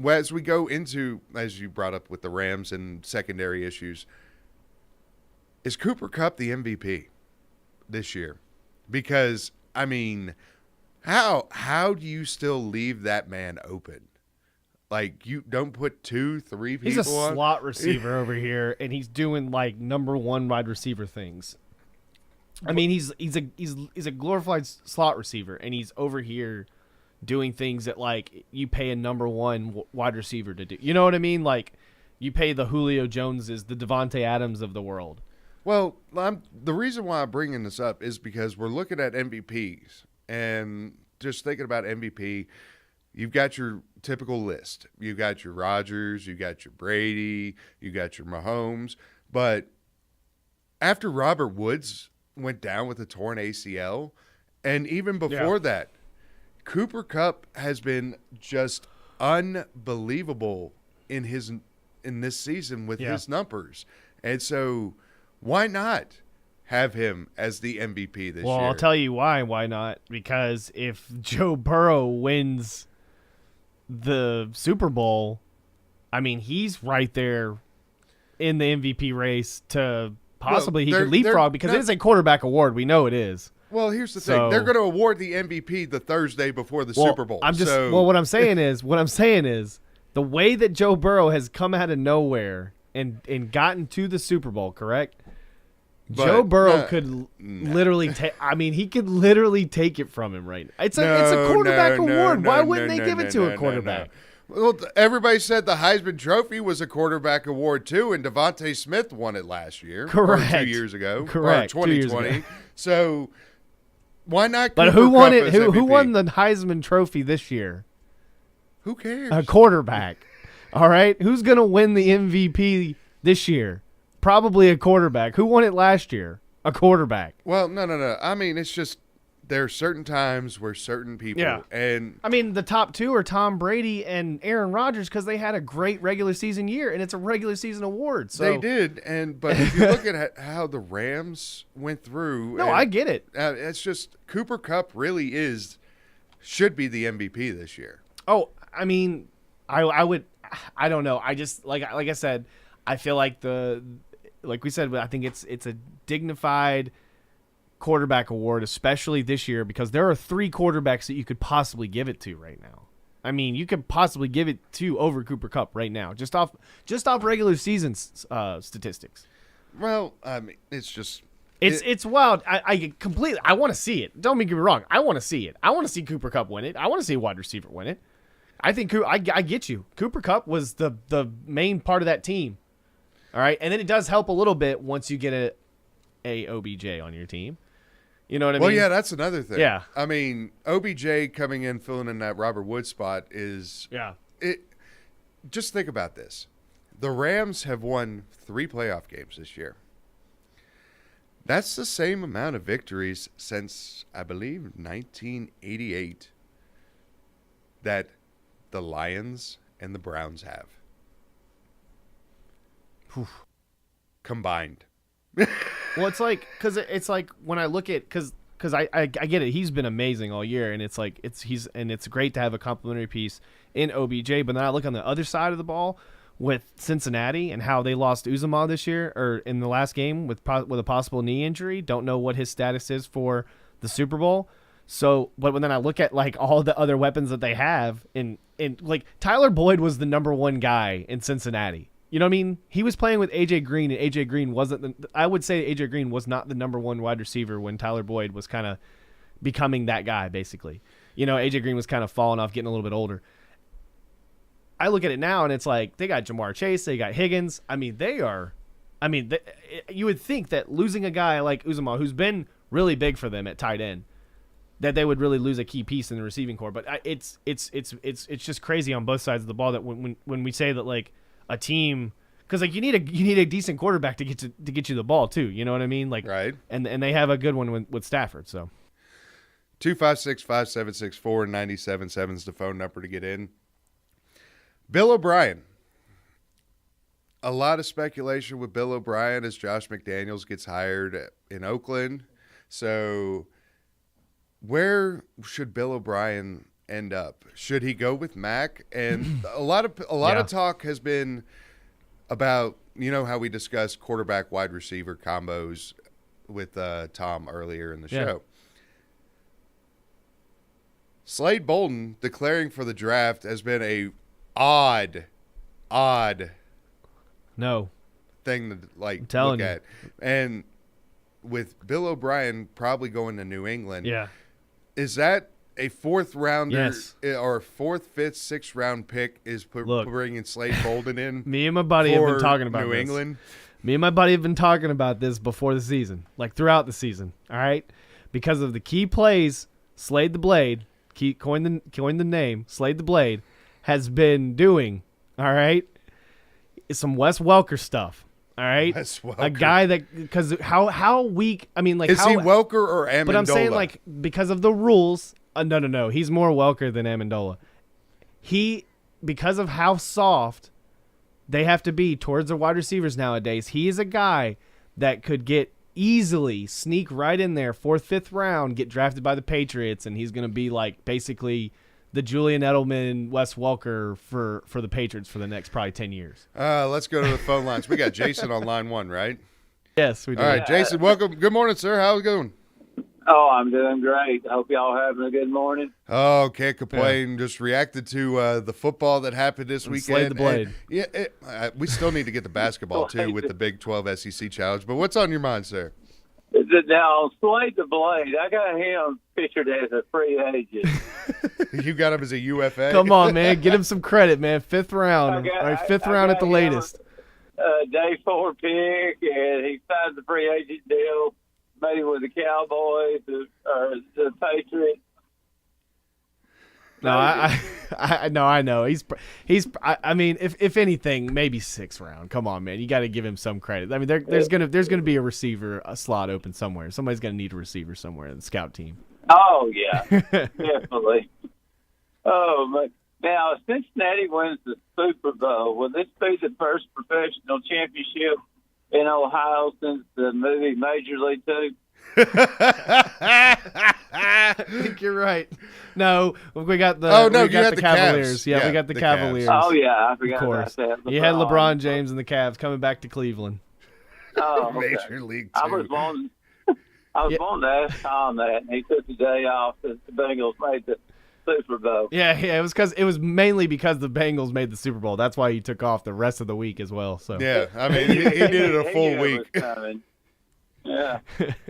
as we go into, as you brought up with the Rams and secondary issues, is Cooper Kupp the MVP this year? Because, I mean, how do you still leave that man open? Like, you don't put 2-3 people he's a on? slot receiver over here, and he's doing like number 1 wide receiver things. I mean, he's a glorified slot receiver, and he's over here doing things that like you pay a number 1 wide receiver to do. You know what I mean? Like, you pay the Julio Joneses, the Devontae Adams of the world. Well, the reason why I'm bringing this up is because we're looking at MVPs, and just thinking about MVP, you've got your typical list. You got your Rodgers, you got your Brady, you got your Mahomes. But after Robert Woods went down with a torn ACL, and even before that, Cooper Kupp has been just unbelievable in this season with his numbers. And so why not have him as the MVP this year? Well, I'll tell you why. Why not? Because if Joe Burrow wins the Super Bowl, I mean, he's right there in the MVP race to possibly he could leapfrog, because it is a quarterback award. We know it is. Well, here's the thing. They're going to award the MVP the Thursday before the Super Bowl. What I'm saying is the way that Joe Burrow has come out of nowhere and gotten to the Super Bowl, correct? But Joe Burrow could literally take. I mean, he could literally take it from him right now. It's a quarterback award. Why wouldn't they give it to a quarterback? Well, everybody said the Heisman Trophy was a quarterback award too, and Devontae Smith won it last year, correct? Or 2 years ago, correct? Or 2020. So why not? But who won it? Who won the Heisman Trophy this year? Who cares? A quarterback. All right, who's gonna win the MVP this year? Probably a quarterback. Who won it last year? A quarterback. Well, no. I mean, it's just there are certain times where certain people and I mean, the top 2 are Tom Brady and Aaron Rodgers, because they had a great regular season year, and it's a regular season award. So they did, but if you look at how the Rams went through, I get it. It's just Cooper Kupp really should be the MVP this year. Oh, I mean, I don't know. I just like I said, I feel like like we said, I think it's a dignified quarterback award, especially this year, because there are 3 quarterbacks that you could possibly give it to right now. I mean, you could possibly give it to over Cooper Kupp right now, just off regular season statistics. Well, I mean, it's just it's wild. I completely want to see it. Don't get me wrong. I want to see it. I want to see Cooper Kupp win it. I want to see a wide receiver win it. I think I get you. Cooper Kupp was the main part of that team. All right, and then it does help a little bit once you get a OBJ on your team. You know what I mean? Well, yeah, that's another thing. Yeah. I mean, OBJ coming in, filling in that Robert Woods spot is – Just think about this. The Rams have won 3 playoff games this year. That's the same amount of victories since, I believe, 1988 that the Lions and the Browns have. Combined. Well, it's like, because it's like when I look at, because I get it, he's been amazing all year, and it's like it's great to have a complimentary piece in OBJ. But then I look on the other side of the ball with Cincinnati and how they lost Uzomah this year, or in the last game with a possible knee injury. Don't know what his status is for the Super Bowl. So, but when then I look at like all the other weapons that they have, in like Tyler Boyd was the number 1 guy in Cincinnati. You know what I mean? He was playing with A.J. Green, and A.J. Green wasn't I would say A.J. Green was not the number 1 wide receiver when Tyler Boyd was kind of becoming that guy, basically. You know, A.J. Green was kind of falling off, getting a little bit older. I look at it now, and it's like they got Jamar Chase, they got Higgins. You would think that losing a guy like Uzomah, who's been really big for them at tight end, that they would really lose a key piece in the receiving core. But it's just crazy on both sides of the ball that when we say that like a team, because like you need a decent quarterback to get you the ball too. You know what I mean? Like, right. And they have a good one with Stafford. So 256-5764-977 is the phone number to get in. Bill O'Brien. A lot of speculation with Bill O'Brien as Josh McDaniels gets hired in Oakland. So where should Bill O'Brien end up? Should he go with Mac? And a lot of talk has been about, you know, how we discussed quarterback wide receiver combos with Tom earlier in the show. Slade Bolden declaring for the draft has been a odd thing to like look at. And with Bill O'Brien probably going to New England, is that a 4th rounder or 4th, 5th, 6th round pick is bringing Slade Bolden in? Me and my buddy have been talking about New England. Me and my buddy have been talking about this before the season, like throughout the season. All right, because of the key plays, Slade the Blade, coined the name Slade the Blade, has been doing. All right, some Wes Welker stuff. All right, Wes Welker. A guy that, because how weak. I mean, like, is he Welker or Amendola? But I'm saying, like, because of the rules. No. He's more Welker than Amendola. Because of how soft they have to be towards the wide receivers nowadays, he is a guy that could easily sneak right in there, 4th, 5th round, get drafted by the Patriots, and he's going to be like basically the Julian Edelman, Wes Welker for the Patriots for the next probably 10 years. Let's go to the phone lines. We got Jason on line 1, right? Yes, we do. All right, Jason, welcome. Good morning, sir. How's it going? Oh, I'm doing great. I hope y'all having a good morning. Oh, can't complain. Just reacted to the football that happened this weekend. Slade the Blade. We still need to get the basketball, too, with the Big 12 SEC Challenge. But what's on your mind, sir? Now, Slade the Blade, I got him pictured as a free agent. You got him as a UFA? Come on, man. Get him some credit, man. 5th round. Fifth round at the latest. Day 4 pick, and he signed the free agent deal. Maybe with the Cowboys or the Patriots. No, I know. He's. I mean, if anything, maybe 6th round. Come on, man. You got to give him some credit. I mean, there's gonna be a slot open somewhere. Somebody's gonna need a receiver somewhere in the scout team. Oh yeah, definitely. Oh, but now if Cincinnati wins the Super Bowl, will this be the first professional championship in Ohio since the movie Major League 2? I think you're right. No, we got the Cavaliers. Cavs. Yeah, we got the Cavaliers. Oh yeah, I forgot of course. about that. You had LeBron James and the Cavs coming back to Cleveland. Oh, okay. Major League 2. I was wanting to ask Tom that, and he took the day off since the Bengals made the Super Bowl. Yeah, it was mainly because the Bengals made the Super Bowl. That's why he took off the rest of the week as well. So yeah, I mean he did it a full week. Yeah,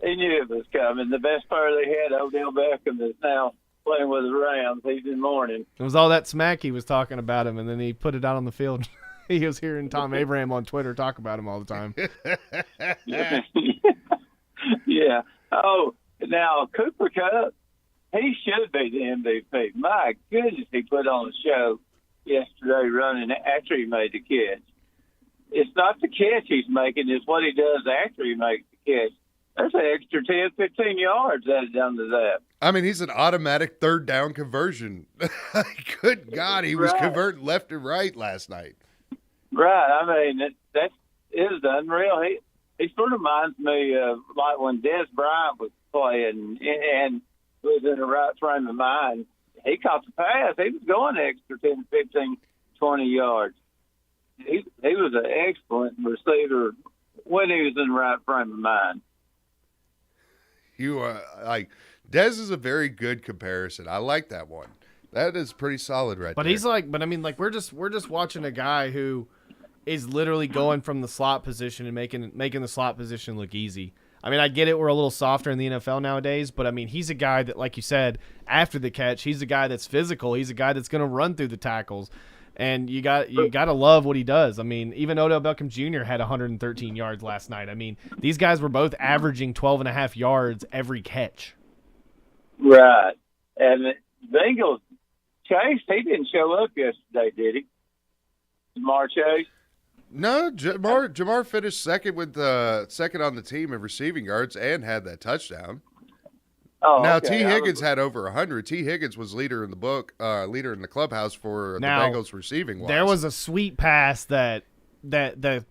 he knew it was coming. The best player they had, Odell Beckham, is now playing with the Rams. He's in mourning. It was all that smack he was talking about him, and then he put it out on the field. He was hearing Thom Abraham on Twitter talk about him all the time. Yeah. Oh, now Cooper Kupp, he should be the MVP. My goodness, he put on a show yesterday running after he made the catch. it's not the catch he's making, it's what he does after he makes the catch. There's an extra 10, 15 yards added down to that. I mean, he's an automatic third down conversion. Good God, he was converting left and right last night. Right. I mean, that is unreal. He sort of reminds me of like when Des Bryant was playing and was in the right frame of mind. He caught the pass. He was going extra 10, 15, 20 yards. He was an excellent receiver when he was in the right frame of mind. You like Des is a very good comparison. I like that one. That is pretty solid right there. But he's like, I mean, like we're just watching a guy who is literally going from the slot position and making the slot position look easy. I mean, I get it. We're a little softer in the NFL nowadays, but I mean, he's a guy that, like you said, after the catch, he's a guy that's physical. He's a guy that's going to run through the tackles, and you got to love what he does. I mean, even Odell Beckham Jr. had 113 yards last night. I mean, these guys were both averaging 12.5 yards every catch. Right, and the Bengals, Chase, he didn't show up yesterday, did he? Jamar Chase. No, Jamar finished second with second on the team in receiving yards and had that touchdown. Oh, now okay. T. Higgins had over 100. T. Higgins was leader in the clubhouse for now, the Bengals receiving wise. There was a sweet pass that the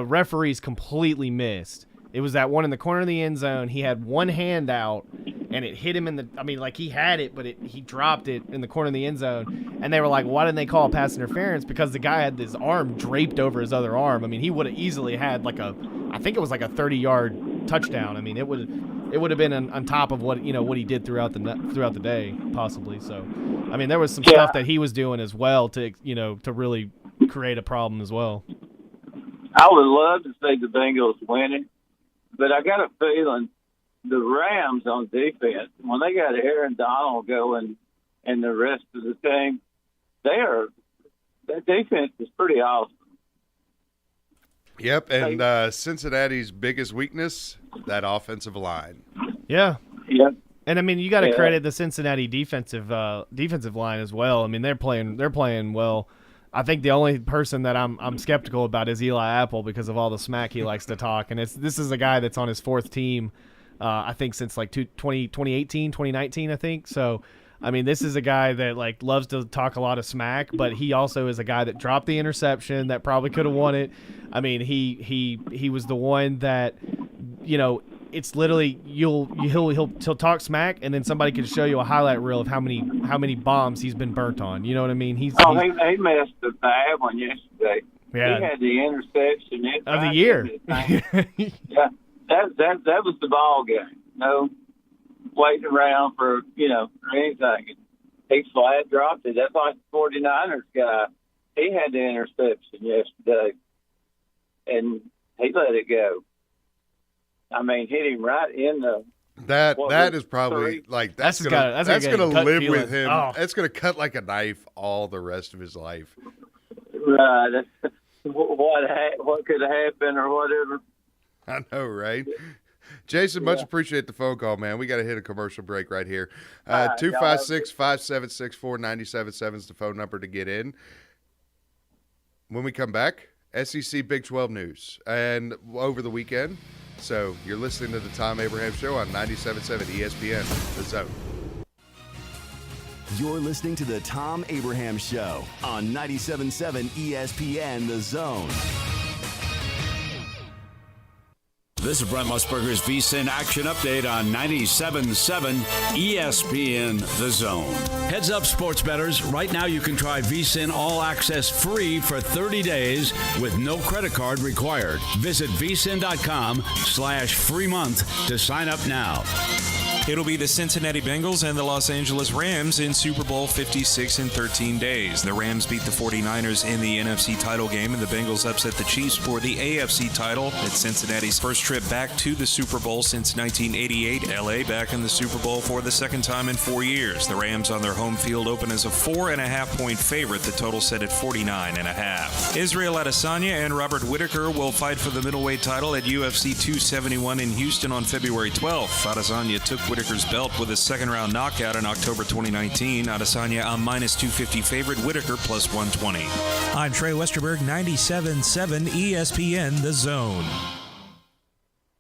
referees completely missed. It was that one in the corner of the end zone. He had one hand out, and it hit him in the – I mean, like he had it, but he dropped it in the corner of the end zone. And they were like, why didn't they call pass interference? Because the guy had his arm draped over his other arm. I mean, he would have easily had I think it was like a 30-yard touchdown. I mean, it would have been on top of what he did throughout the day, possibly. So, I mean, there was some stuff that he was doing as well to really create a problem as well. I would love to see the Bengals winning. But I got a feeling the Rams on defense, when they got Aaron Donald going and the rest of the team, that defense is pretty awesome. Yep, and Cincinnati's biggest weakness, that offensive line. Yeah. Yep. And I mean, you got to credit the Cincinnati defensive line as well. I mean, they're playing well. I think the only person that I'm skeptical about is Eli Apple because of all the smack he likes to talk. And this is a guy that's on his fourth team, I think since like 2018, 2019, I think. So, I mean, this is a guy that like loves to talk a lot of smack, but he also is a guy that dropped the interception that probably could have won it. I mean, he was the one that, it's literally he'll talk smack, and then somebody can show you a highlight reel of how many bombs he's been burnt on. You know what I mean? He messed a bad one yesterday. Yeah. He had the interception of the year. Yeah, that was the ball game. No waiting around for anything. He flat dropped it. That's like the 49ers guy. He had the interception yesterday, and he let it go. I mean, hit him right in the. That is probably like that's gonna live with him. Oh. That's gonna cut like a knife all the rest of his life. Right. What could have happened or whatever. I know, right? Jason, much appreciate the phone call, man. We got to hit a commercial break right here. 256-576-4977 is the phone number to get in. When we come back, SEC Big 12 news and over the weekend. So you're listening to the Thom Abraham Show on 97.7 ESPN, The Zone. You're listening to the Thom Abraham Show on 97.7 ESPN, The Zone. This is Brent Musburger's VSiN Action Update on 97.7 ESPN The Zone. Heads up, sports bettors. Right now you can try VSiN All Access free for 30 days with no credit card required. Visit vsin.com/free month to sign up now. It'll be the Cincinnati Bengals and the Los Angeles Rams in Super Bowl 56 in 13 days. The Rams beat the 49ers in the NFC title game, and the Bengals upset the Chiefs for the AFC title. It's Cincinnati's first trip back to the Super Bowl since 1988. LA back in the Super Bowl for the second time in 4 years. The Rams on their home field open as a 4.5-point favorite. The total set at 49.5. Israel Adesanya and Robert Whittaker will fight for the middleweight title at UFC 271 in Houston on February 12th. Adesanya took Whitaker's belt with a second-round knockout in October 2019. Adesanya a -250 favorite. Whitaker plus 120. I'm Trey Westerberg, 97.7 ESPN The Zone.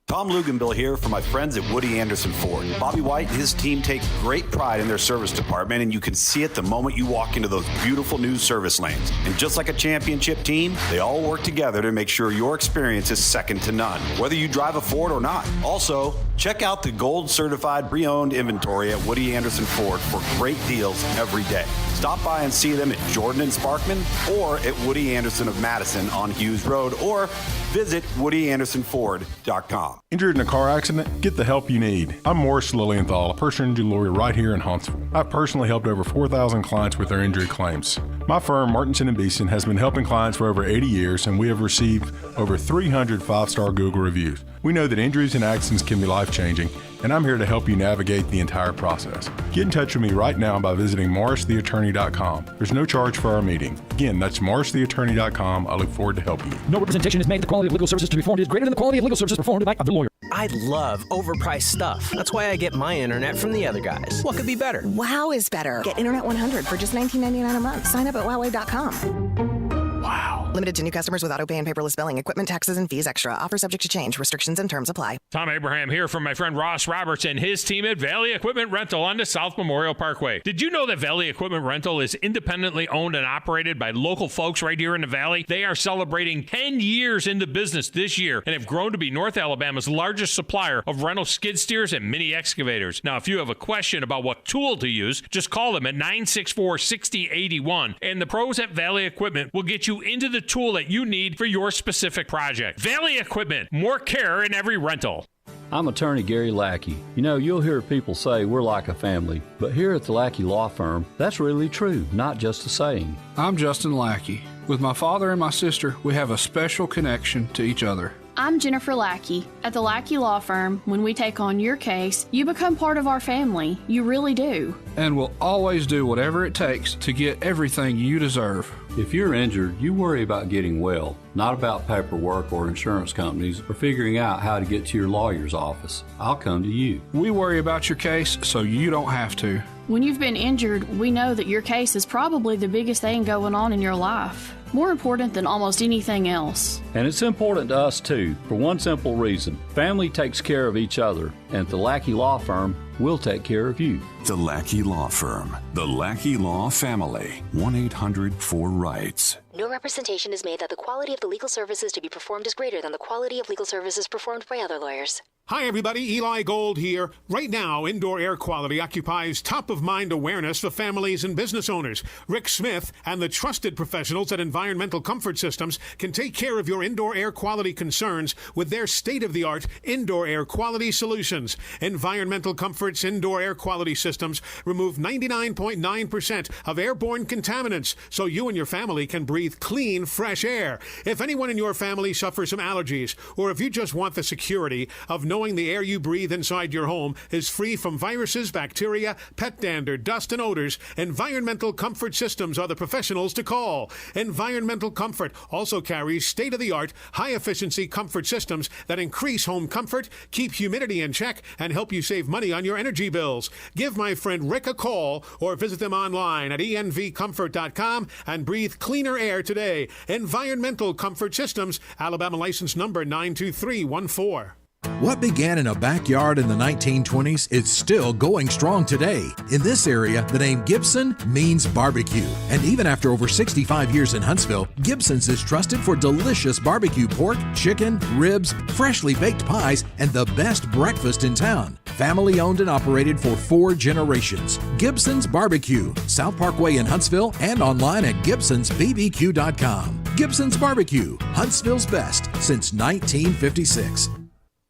Tom Luganbill here for my friends at Woody Anderson Ford. Bobby White and his team take great pride in their service department, and you can see it the moment you walk into those beautiful new service lanes. And just like a championship team, they all work together to make sure your experience is second to none, whether you drive a Ford or not. Also, check out the gold-certified pre-owned inventory at Woody Anderson Ford for great deals every day. Stop by and see them at Jordan and Sparkman or at Woody Anderson of Madison on Hughes Road, or visit WoodyAndersonFord.com. Injured in a car accident? Get the help you need. I'm Morris Lilienthal, a personal injury lawyer right here in Huntsville. I've personally helped over 4,000 clients with their injury claims. My firm, Martinson & Beeson, has been helping clients for over 80 years, and we have received over 300 five-star Google reviews. We know that injuries and accidents can be life-changing, and I'm here to help you navigate the entire process. Get in touch with me right now by visiting morristheattorney.com. There's no charge for our meeting. Again, that's morristheattorney.com. I look forward to helping you. No representation is made that the quality of legal services to be performed is greater than the quality of legal services performed by the lawyer. I love overpriced stuff. That's why I get my internet from the other guys. What could be better? Wow is better. Get Internet 100 for just $19.99 a month. Sign up at Huawei.com. Wow. Limited to new customers with auto pay and paperless billing. Equipment, taxes, and fees extra. Offer subject to change. Restrictions and terms apply. Thom Abraham here from my friend Ross Roberts and his team at Valley Equipment Rental on the South Memorial Parkway. Did you know that Valley Equipment Rental is independently owned and operated by local folks right here in the Valley? They are celebrating 10 years in the business this year and have grown to be North Alabama's largest supplier of rental skid steers and mini excavators. Now, if you have a question about what tool to use, just call them at 964-6081, and the pros at Valley Equipment will get you into the tool that you need for your specific project. Valley Equipment, more care in every rental. I'm attorney Gary Lackey. You know, you'll hear people say we're like a family, but here at the Lackey Law Firm, that's really true, not just a saying. I'm Justin Lackey. With my father and my sister, we have a special connection to each other. I'm Jennifer Lackey. At the Lackey Law Firm, when we take on your case, you become part of our family. You really do. And we'll always do whatever it takes to get everything you deserve. If you're injured, you worry about getting well, not about paperwork or insurance companies or figuring out how to get to your lawyer's office. I'll come to you. We worry about your case so you don't have to. When you've been injured, we know that your case is probably the biggest thing going on in your life. More important than almost anything else. And it's important to us too, for one simple reason. Family takes care of each other, and at the Lackey Law Firm, we'll take care of you. The Lackey Law Firm. The Lackey Law Family. 1-800-4RIGHTS. No representation is made that the quality of the legal services to be performed is greater than the quality of legal services performed by other lawyers. Hi, everybody. Eli Gold here. Right now, indoor air quality occupies top-of-mind awareness for families and business owners. Rick Smith and the trusted professionals at Environmental Comfort Systems can take care of your indoor air quality concerns with their state-of-the-art indoor air quality solutions. Environmental Comfort's indoor air quality systems remove 99.9% of airborne contaminants so you and your family can breathe clean, fresh air. If anyone in your family suffers from allergies, or if you just want the security of knowing the air you breathe inside your home is free from viruses, bacteria, pet dander, dust, and odors, Environmental Comfort Systems are the professionals to call. Environmental Comfort also carries state-of-the-art, high-efficiency comfort systems that increase home comfort, keep humidity in check, and help you save money on your energy bills. Give my friend Rick a call or visit them online at envcomfort.com and breathe cleaner air today. Environmental Comfort Systems, Alabama license number 92314. What began in a backyard in the 1920s is still going strong today. In this area, the name Gibson means barbecue. And even after over 65 years in Huntsville, Gibson's is trusted for delicious barbecue pork, chicken, ribs, freshly baked pies, and the best breakfast in town. Family owned and operated for 4 generations. Gibson's Barbecue, South Parkway in Huntsville, and online at gibsonsbbq.com. Gibson's Barbecue, Huntsville's best since 1956.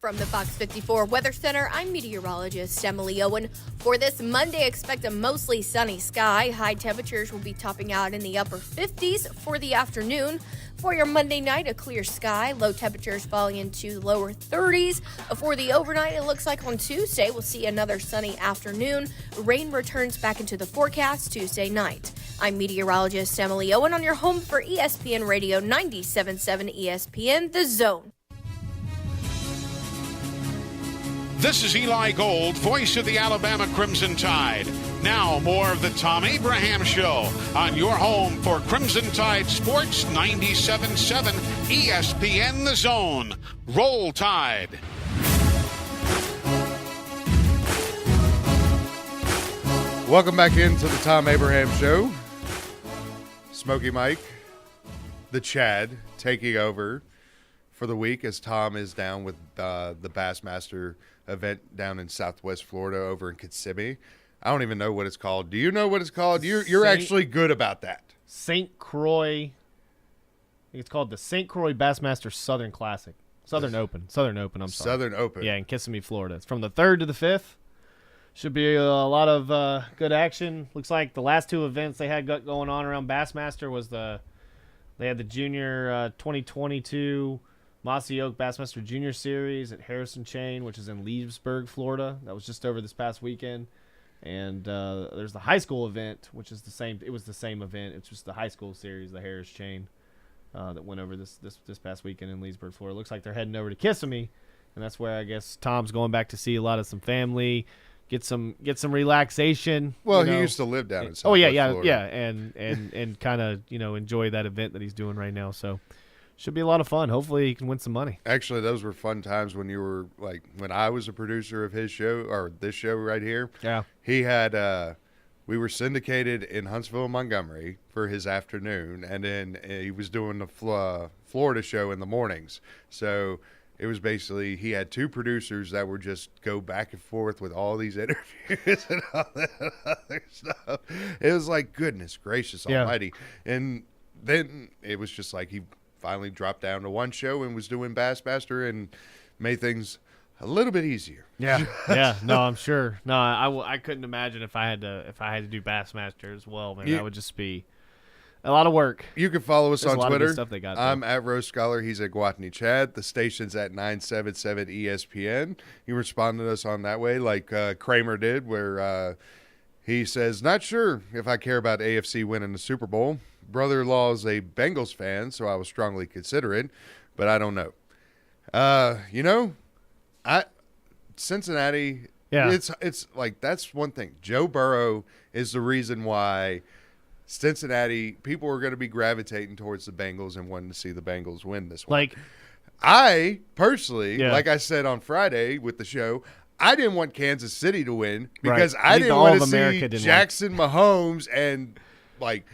From the Fox 54 Weather Center, I'm meteorologist Emily Owen. For this Monday, expect a mostly sunny sky. High temperatures will be topping out in the upper 50s for the afternoon. For your Monday night, a clear sky. Low temperatures falling into the lower 30s. For the overnight, it looks like on Tuesday, we'll see another sunny afternoon. Rain returns back into the forecast Tuesday night. I'm meteorologist Emily Owen on your home for ESPN Radio 97.7 ESPN, The Zone. This is Eli Gold, voice of the Alabama Crimson Tide. Now, more of the Thom Abraham Show on your home for Crimson Tide Sports 97.7 ESPN The Zone. Roll Tide. Welcome back into the Thom Abraham Show. Smokey Mike, the Chad, taking over for the week as Tom is down with the Bassmaster event down in Southwest Florida over in Kissimmee. I don't even know what it's called. Do you know what it's called? You're actually good about that. St. Croix. I think it's called the St. Croix Bassmaster Southern Classic. Southern Open, I'm sorry. Southern Open. Yeah, in Kissimmee, Florida. It's from the 3rd to the 5th. Should be a lot of good action. Looks like the last two events they had going on around Bassmaster was they had the Junior 2022 Mossy Oak Bassmaster Junior Series at Harrison Chain, which is in Leesburg, Florida. That was just over this past weekend. And there's the high school event, which is the same. It was the same event. It's just the high school series, the Harris Chain, that went over this past weekend in Leesburg, Florida. Looks like they're heading over to Kissimmee, and that's where I guess Tom's going back to see a lot of some family. Get some relaxation. Well, he used to live down in Southwest Florida. and kind of enjoy that event that he's doing right now. So should be a lot of fun. Hopefully, he can win some money. Actually, those were fun times when you were when I was a producer of his show or this show right here. Yeah, he had we were syndicated in Huntsville and Montgomery for his afternoon, and then he was doing the Florida show in the mornings. So it was basically he had two producers that would just go back and forth with all these interviews and all that other stuff. It was like, goodness gracious almighty. And then it was just like he finally dropped down to one show and was doing Bassmaster and made things a little bit easier. Yeah. No, I'm sure. No, I couldn't imagine if I had to do Bassmaster as well, man. That would just be a lot of work. You can follow us on Twitter. Stuff they got I'm at Rose Scholar. He's at Gwathney Chad. The station's at 977 ESPN. You responded to us on that way like Kramer did, where he says, not sure if I care about AFC winning the Super Bowl. Brother-in-law is a Bengals fan, so I will strongly consider it, but I don't know. Cincinnati, it's like that's one thing. Joe Burrow is the reason why Cincinnati people are going to be gravitating towards the Bengals and wanting to see the Bengals win this one. Like, I personally, like I said on Friday with the show, I didn't want Kansas City to win because I didn't want to see Jackson Mahomes and like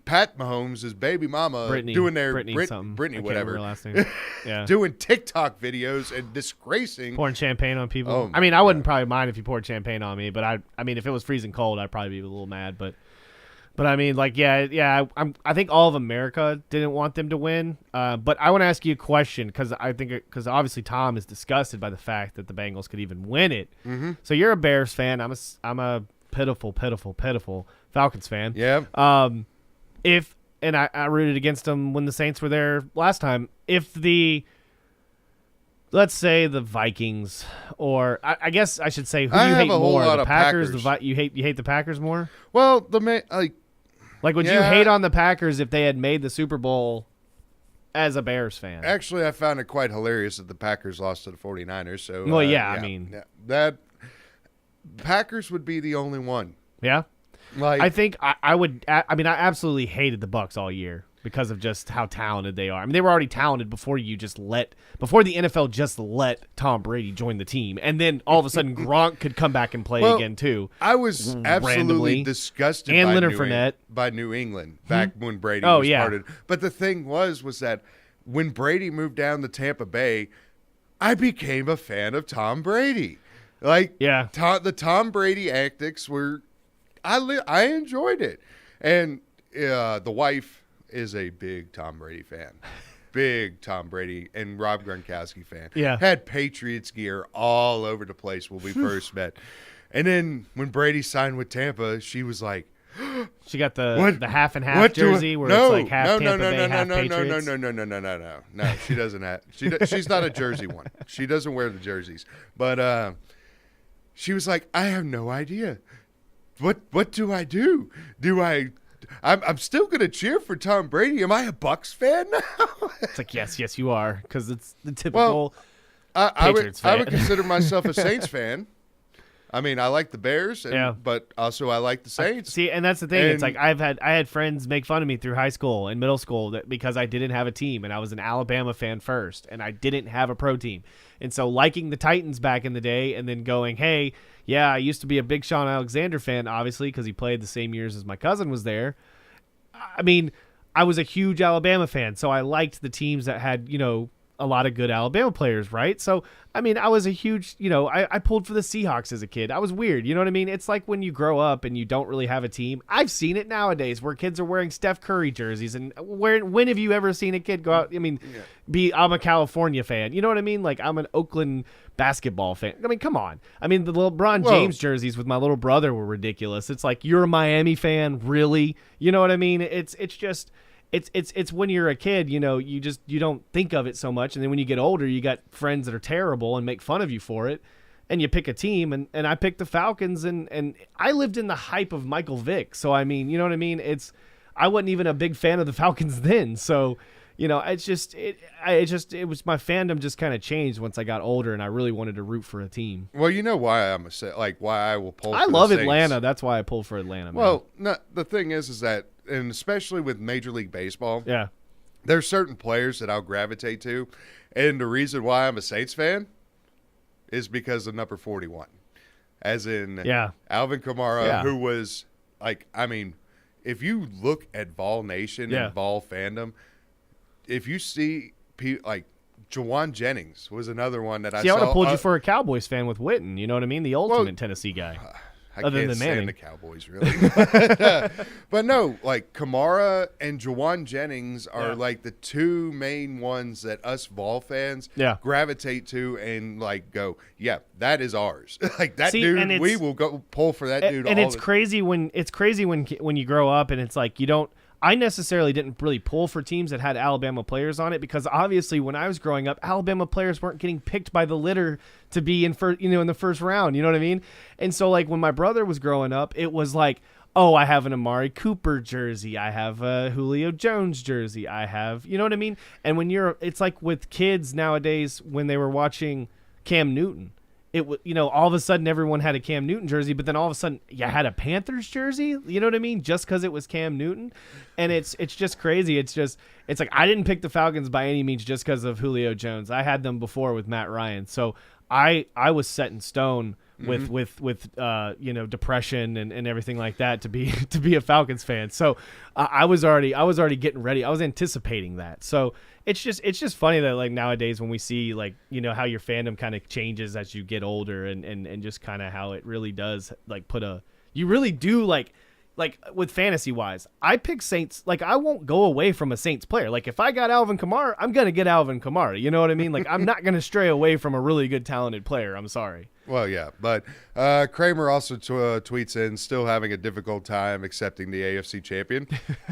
Pat Mahomes' baby mama doing their Brittany whatever last name. Yeah. doing TikTok videos and disgracing, pouring champagne on people. I mean, I wouldn't probably mind if you poured champagne on me, but I mean, if it was freezing cold, I'd probably be a little mad. But I mean, like, I think all of America didn't want them to win. But I want to ask you a question because obviously Tom is disgusted by the fact that the Bengals could even win it. Mm-hmm. So you're a Bears fan. I'm a pitiful Falcons fan. Yeah. I rooted against them when the Saints were there last time. If let's say the Vikings, or I guess I should say, who do you hate more, the Packers? You hate the Packers more? Well, would you hate on the Packers if they had made the Super Bowl as a Bears fan? Actually, I found it quite hilarious that the Packers lost to the 49ers. So, I mean, that Packers would be the only one. Yeah. I think I would. I mean, I absolutely hated the Bucs all year because of just how talented they are. I mean, they were already talented before the NFL just let Tom Brady join the team, and then all of a sudden Gronk could come back and play again too. I was absolutely disgusted and by Leonard Fournette by New England back when Brady was started. But the thing was that when Brady moved down to Tampa Bay, I became a fan of Tom Brady. The Tom Brady antics were. I enjoyed it, and the wife is a big Tom Brady fan, big Tom Brady and Rob Gronkowski fan. Yeah, had Patriots gear all over the place when we first met, and then when Brady signed with Tampa, she was like, she got the half and half jersey where it's like half Tampa Bay, half Patriots. No, she doesn't have. She's not a jersey one. She doesn't wear the jerseys, but she was like, I have no idea. What do I do? I'm still going to cheer for Tom Brady. Am I a Bucs fan now? It's like, yes, you are, because it's the typical Patriots fan. I would consider myself a Saints fan. I mean, I like the Bears, but also I like the Saints. See, and that's the thing. It's like I had friends make fun of me through high school and middle school because I didn't have a team, and I was an Alabama fan first, and I didn't have a pro team. And so liking the Titans back in the day and then going, hey, yeah, I used to be a big Sean Alexander fan, obviously, because he played the same years as my cousin was there. I mean, I was a huge Alabama fan, so I liked the teams that had, a lot of good Alabama players, right? So, I mean, I was a huge, I pulled for the Seahawks as a kid. I was weird, you know what I mean? It's like when you grow up and you don't really have a team. I've seen it nowadays where kids are wearing Steph Curry jerseys, and when have you ever seen a kid go out, I'm a California fan, you know what I mean? Like, I'm an Oakland basketball fan. I mean, come on. I mean, the LeBron James jerseys with my little brother were ridiculous. It's like, you're a Miami fan, really? You know what I mean? It's just... It's when you're a kid, you don't think of it so much, and then when you get older, you got friends that are terrible and make fun of you for it, and you pick a team, and I picked the Falcons, and I lived in the hype of Michael Vick, so I mean, you know what I mean? I wasn't even a big fan of the Falcons then, so it was my fandom just kind of changed once I got older, and I really wanted to root for a team. Well, you know why why I will pull. I love Atlanta. That's why I pull for Atlanta. Man. Well, no, the thing is that. And especially with Major League Baseball, there's certain players that I'll gravitate to. And the reason why I'm a Saints fan is because of number 41. As in Alvin Kamara, who was if you look at Vol Nation and Vol fandom, if you see Jawan Jennings was another one that I saw. I would have pulled you for a Cowboys fan with Witten, you know what I mean? The ultimate Tennessee guy. I can't stand the Cowboys, really. But no, Kamara and Jawan Jennings are the two main ones that us Vol fans gravitate to and go, that is ours. Dude, we will go pull for that dude. And it's crazy when you grow up and it's like you don't. I necessarily didn't really pull for teams that had Alabama players on it because obviously when I was growing up, Alabama players weren't getting picked by the litter to be in the first round. You know what I mean? And so when my brother was growing up, it was like, oh, I have an Amari Cooper jersey, I have a Julio Jones jersey, I have, you know what I mean? And it's like with kids nowadays when they were watching Cam Newton. It all of a sudden everyone had a Cam Newton jersey, but then all of a sudden you had a Panthers jersey. You know what I mean? Just because it was Cam Newton, and it's just crazy. It's like I didn't pick the Falcons by any means just because of Julio Jones. I had them before with Matt Ryan, so I was set in stone with depression and everything like that to be a Falcons fan. So I was already getting ready. I was anticipating that. So it's just funny that nowadays when we see how your fandom kind of changes as you get older and just kind of how it really does you really do with fantasy wise, I pick Saints. I won't go away from a Saints player. If I got Alvin Kamara, I'm going to get Alvin Kamara. You know what I mean? I'm not going to stray away from a really good, talented player. I'm sorry. Well, yeah, but Kramer also tweets in, still having a difficult time accepting the AFC champion.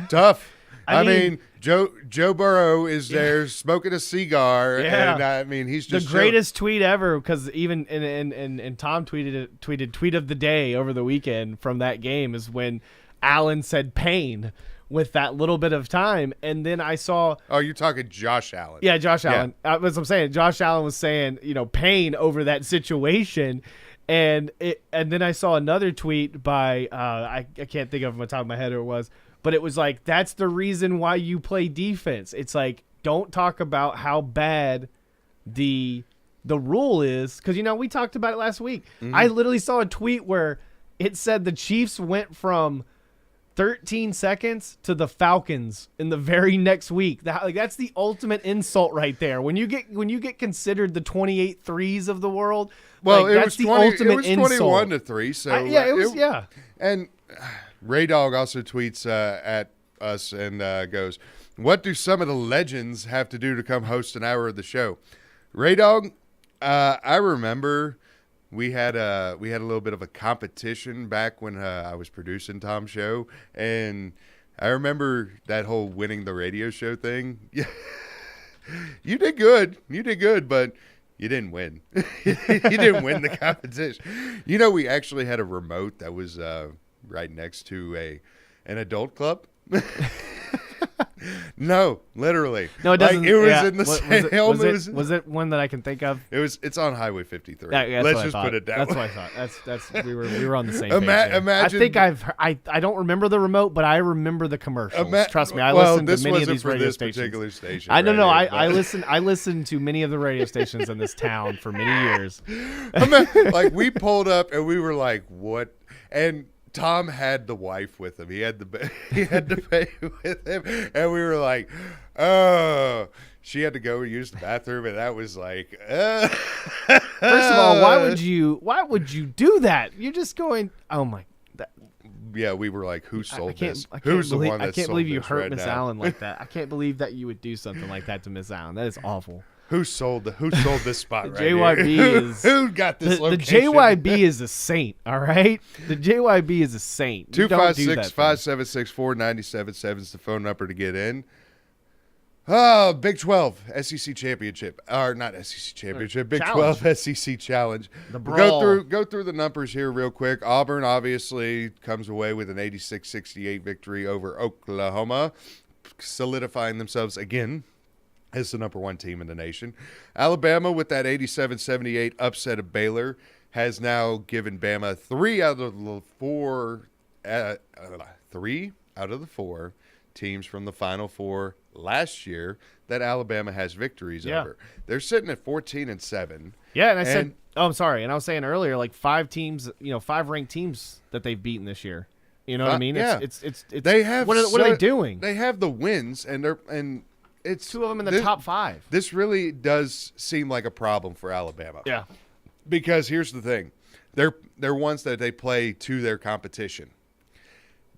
Tough. I mean, Joe Burrow is there smoking a cigar, and he's just the greatest tweet ever. Because even and Tom tweeted tweet of the day over the weekend from that game is when Allen said pain with that little bit of time, and then I saw. Oh, you're talking Josh Allen? Yeah, Josh Allen. That's what I'm saying. Josh Allen was saying pain over that situation. And then I saw another tweet by I can't think of it on the top of my head who it was. But it was that's the reason why you play defense. It's don't talk about how bad the rule is. Because, we talked about it last week. Mm-hmm. I literally saw a tweet where it said the Chiefs went from 13 seconds to the Falcons in the very next week. That's the ultimate insult right there. When you get considered the 28 threes of the world, well, that's the ultimate insult. It was 21-3. So And Ray Dog also tweets at us and goes, "What do some of the legends have to do to come host an hour of the show?" Ray Dog, I remember we had a little bit of a competition back when I was producing Tom's show, and I remember that whole winning the radio show thing. You did good, but you didn't win. You didn't win the competition. We actually had a remote that was right next to an adult club. No, literally. No, it doesn't. Like, it was in the same. Was it one that I can think of? It's on Highway 53. Yeah, Let's just put it that That's way. what I thought. That's we were on the same page. there. Imagine. I think I don't remember the remote, but I remember the commercials. Trust me, I well, listened to this many of wasn't these for radio this stations. particular station. I don't know. right I here, I listened to many of the radio stations in this town for many years. like we pulled up and we were like, "What?" And Tom had the wife with him. He had the baby with him, and we were like, "Oh." She had to go use the bathroom, and that was like. First of all, why would you do that? You're just going. Oh my. Yeah, we were like, "Who sold this? Who's the one that I can't sold believe you this hurt right Miss now?" Allen like that. I can't believe that you would do something like that to Miss Allen. That is awful. Who sold this spot right JYB here? is who got this the location? JYB is a saint. All right, the JYB is a saint. 256-576-4977 is the phone number to get in. Oh, Big 12 SEC championship, or not SEC championship, Big Challenge. 12 SEC challenge. The We'll go through the numbers here real quick. Auburn obviously comes away with an 86-68 victory over Oklahoma, solidifying themselves again as the number one team in the nation. Alabama with that 87-78 upset of Baylor has now given Bama three out of the four teams from the Final Four last year that Alabama has victories over. They're sitting at 14-7. Yeah, and I said, I'm sorry, and I was saying earlier, like 5 ranked teams that they've beaten this year. You know what I mean? Yeah, it's they have. What are they doing? They have the wins, and it's 2 of them in the top 5. This really does seem like a problem for Alabama. Yeah, because here's the thing, they're ones that they play to their competition.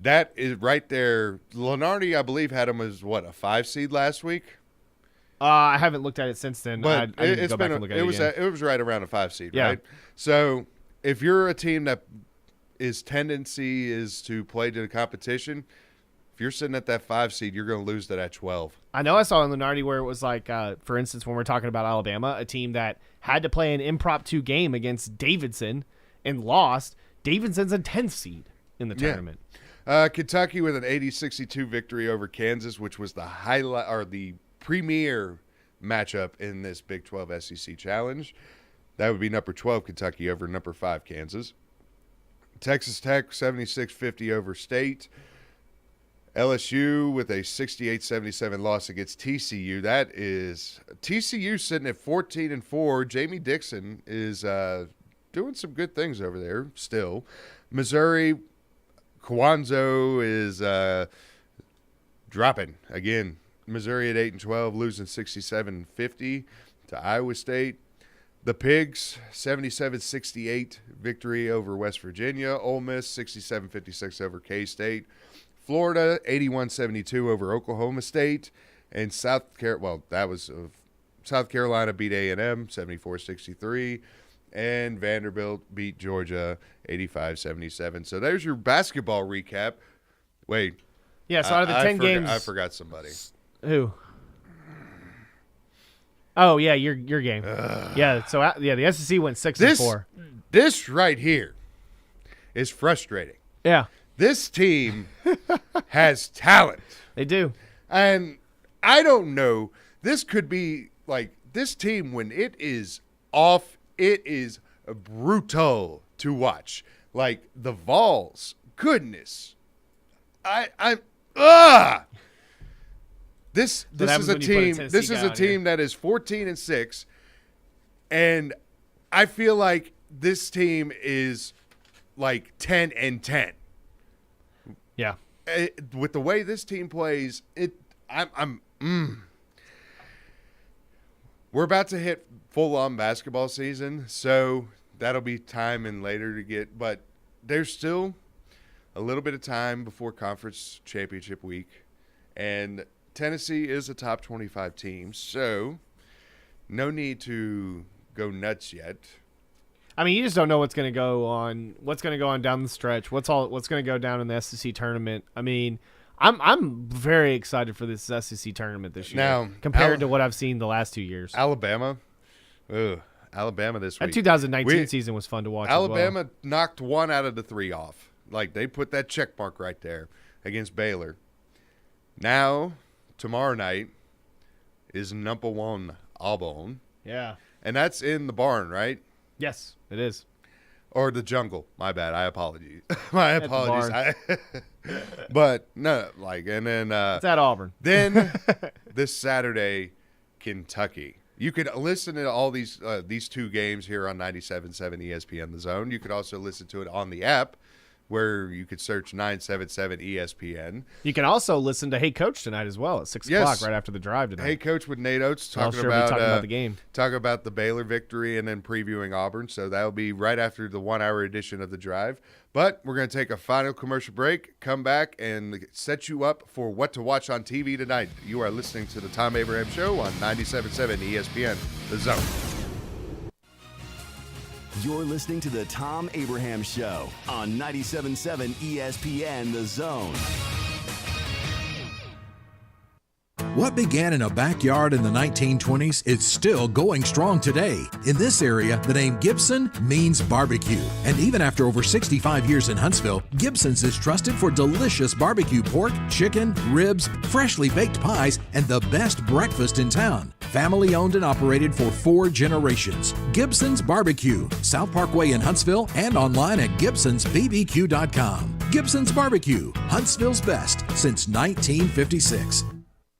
That is right there. Lenardi, I believe, had him as a 5 seed last week. I haven't looked at it since then. But I need to go back and look at it again. It was right around a 5 seed, Yeah. right? So if you're a team that tendency is to play to the competition, if you're sitting at that 5 seed, you're going to lose to that 12. I know I saw in Lenardi where it was like, for instance, when we're talking about Alabama, a team that had to play an impromptu game against Davidson and lost. Davidson's a 10th seed in the tournament. Kentucky with an 80-62 victory over Kansas, which was the highlight or the premier matchup in this Big 12 SEC challenge. That would be number 12 Kentucky over number 5 Kansas. Texas Tech 76-50 over State. LSU with a 68-77 loss against TCU. That is TCU sitting at 14-4. Jamie Dixon is doing some good things over there still. Missouri, Kwanzaa is dropping again. Missouri at 8-12, losing 67-50 to Iowa State. The Pigs, 77-68 victory over West Virginia. Ole Miss, 67-56 over K-State. Florida, 81-72 over Oklahoma State. And South Carolina beat A&M, 74-63. And Vanderbilt beat Georgia 85-77. So there's your basketball recap. Wait. Yeah, so out of the 10 games. I forgot somebody. Who? Oh, yeah, your game. Yeah, so the SEC went 6-4. This right here is frustrating. Yeah. This team has talent. They do. And I don't know. This could be like this team when it is off. It is brutal to watch. Like the Vols, goodness. This is a team. This is a team that is 14-6, and I feel like this team is like 10-10. Yeah. With the way this team plays, we're about to hit full-on basketball season, so that'll be time and later to get. But there's still a little bit of time before conference championship week, and Tennessee is a top 25 team, so no need to go nuts yet. I mean, you just don't know what's going to go on. What's going to go on down the stretch? What's going to go down in the SEC tournament? I mean, I'm very excited for this SEC tournament this year. Now, compared to what I've seen the last 2 years. Alabama this week. That 2019 season was fun to watch. Alabama as well. knocked 1 out of the 3 off. Like they put that check mark right there against Baylor. Now tomorrow night is number one Auburn. Yeah. And that's in the barn, right? Yes, it is. Or the jungle. My bad. I apologize. My apologies. But no, and then it's at Auburn. Then this Saturday, Kentucky. You could listen to all these two games here on 97.7 ESPN The Zone. You could also listen to it on the app, where you could search 977 ESPN. You can also listen to Hey Coach tonight as well at 6 o'clock right after the drive tonight. Hey Coach with Nate Oates talking about the game. Talking about the Baylor victory and then previewing Auburn. So that'll be right after the 1 hour edition of the drive. But we're going to take a final commercial break, come back, and set you up for what to watch on TV tonight. You are listening to the Thom Abraham Show on 97.7 ESPN The Zone. You're listening to the Thom Abraham Show on 97.7 ESPN The Zone. What began in a backyard in the 1920s is still going strong today. In this area, the name Gibson means barbecue. And even after over 65 years in Huntsville, Gibson's is trusted for delicious barbecue pork, chicken, ribs, freshly baked pies, and the best breakfast in town. Family owned and operated for 4 generations. Gibson's Barbecue, South Parkway in Huntsville, and online at gibsonsbbq.com. Gibson's Barbecue, Huntsville's best since 1956.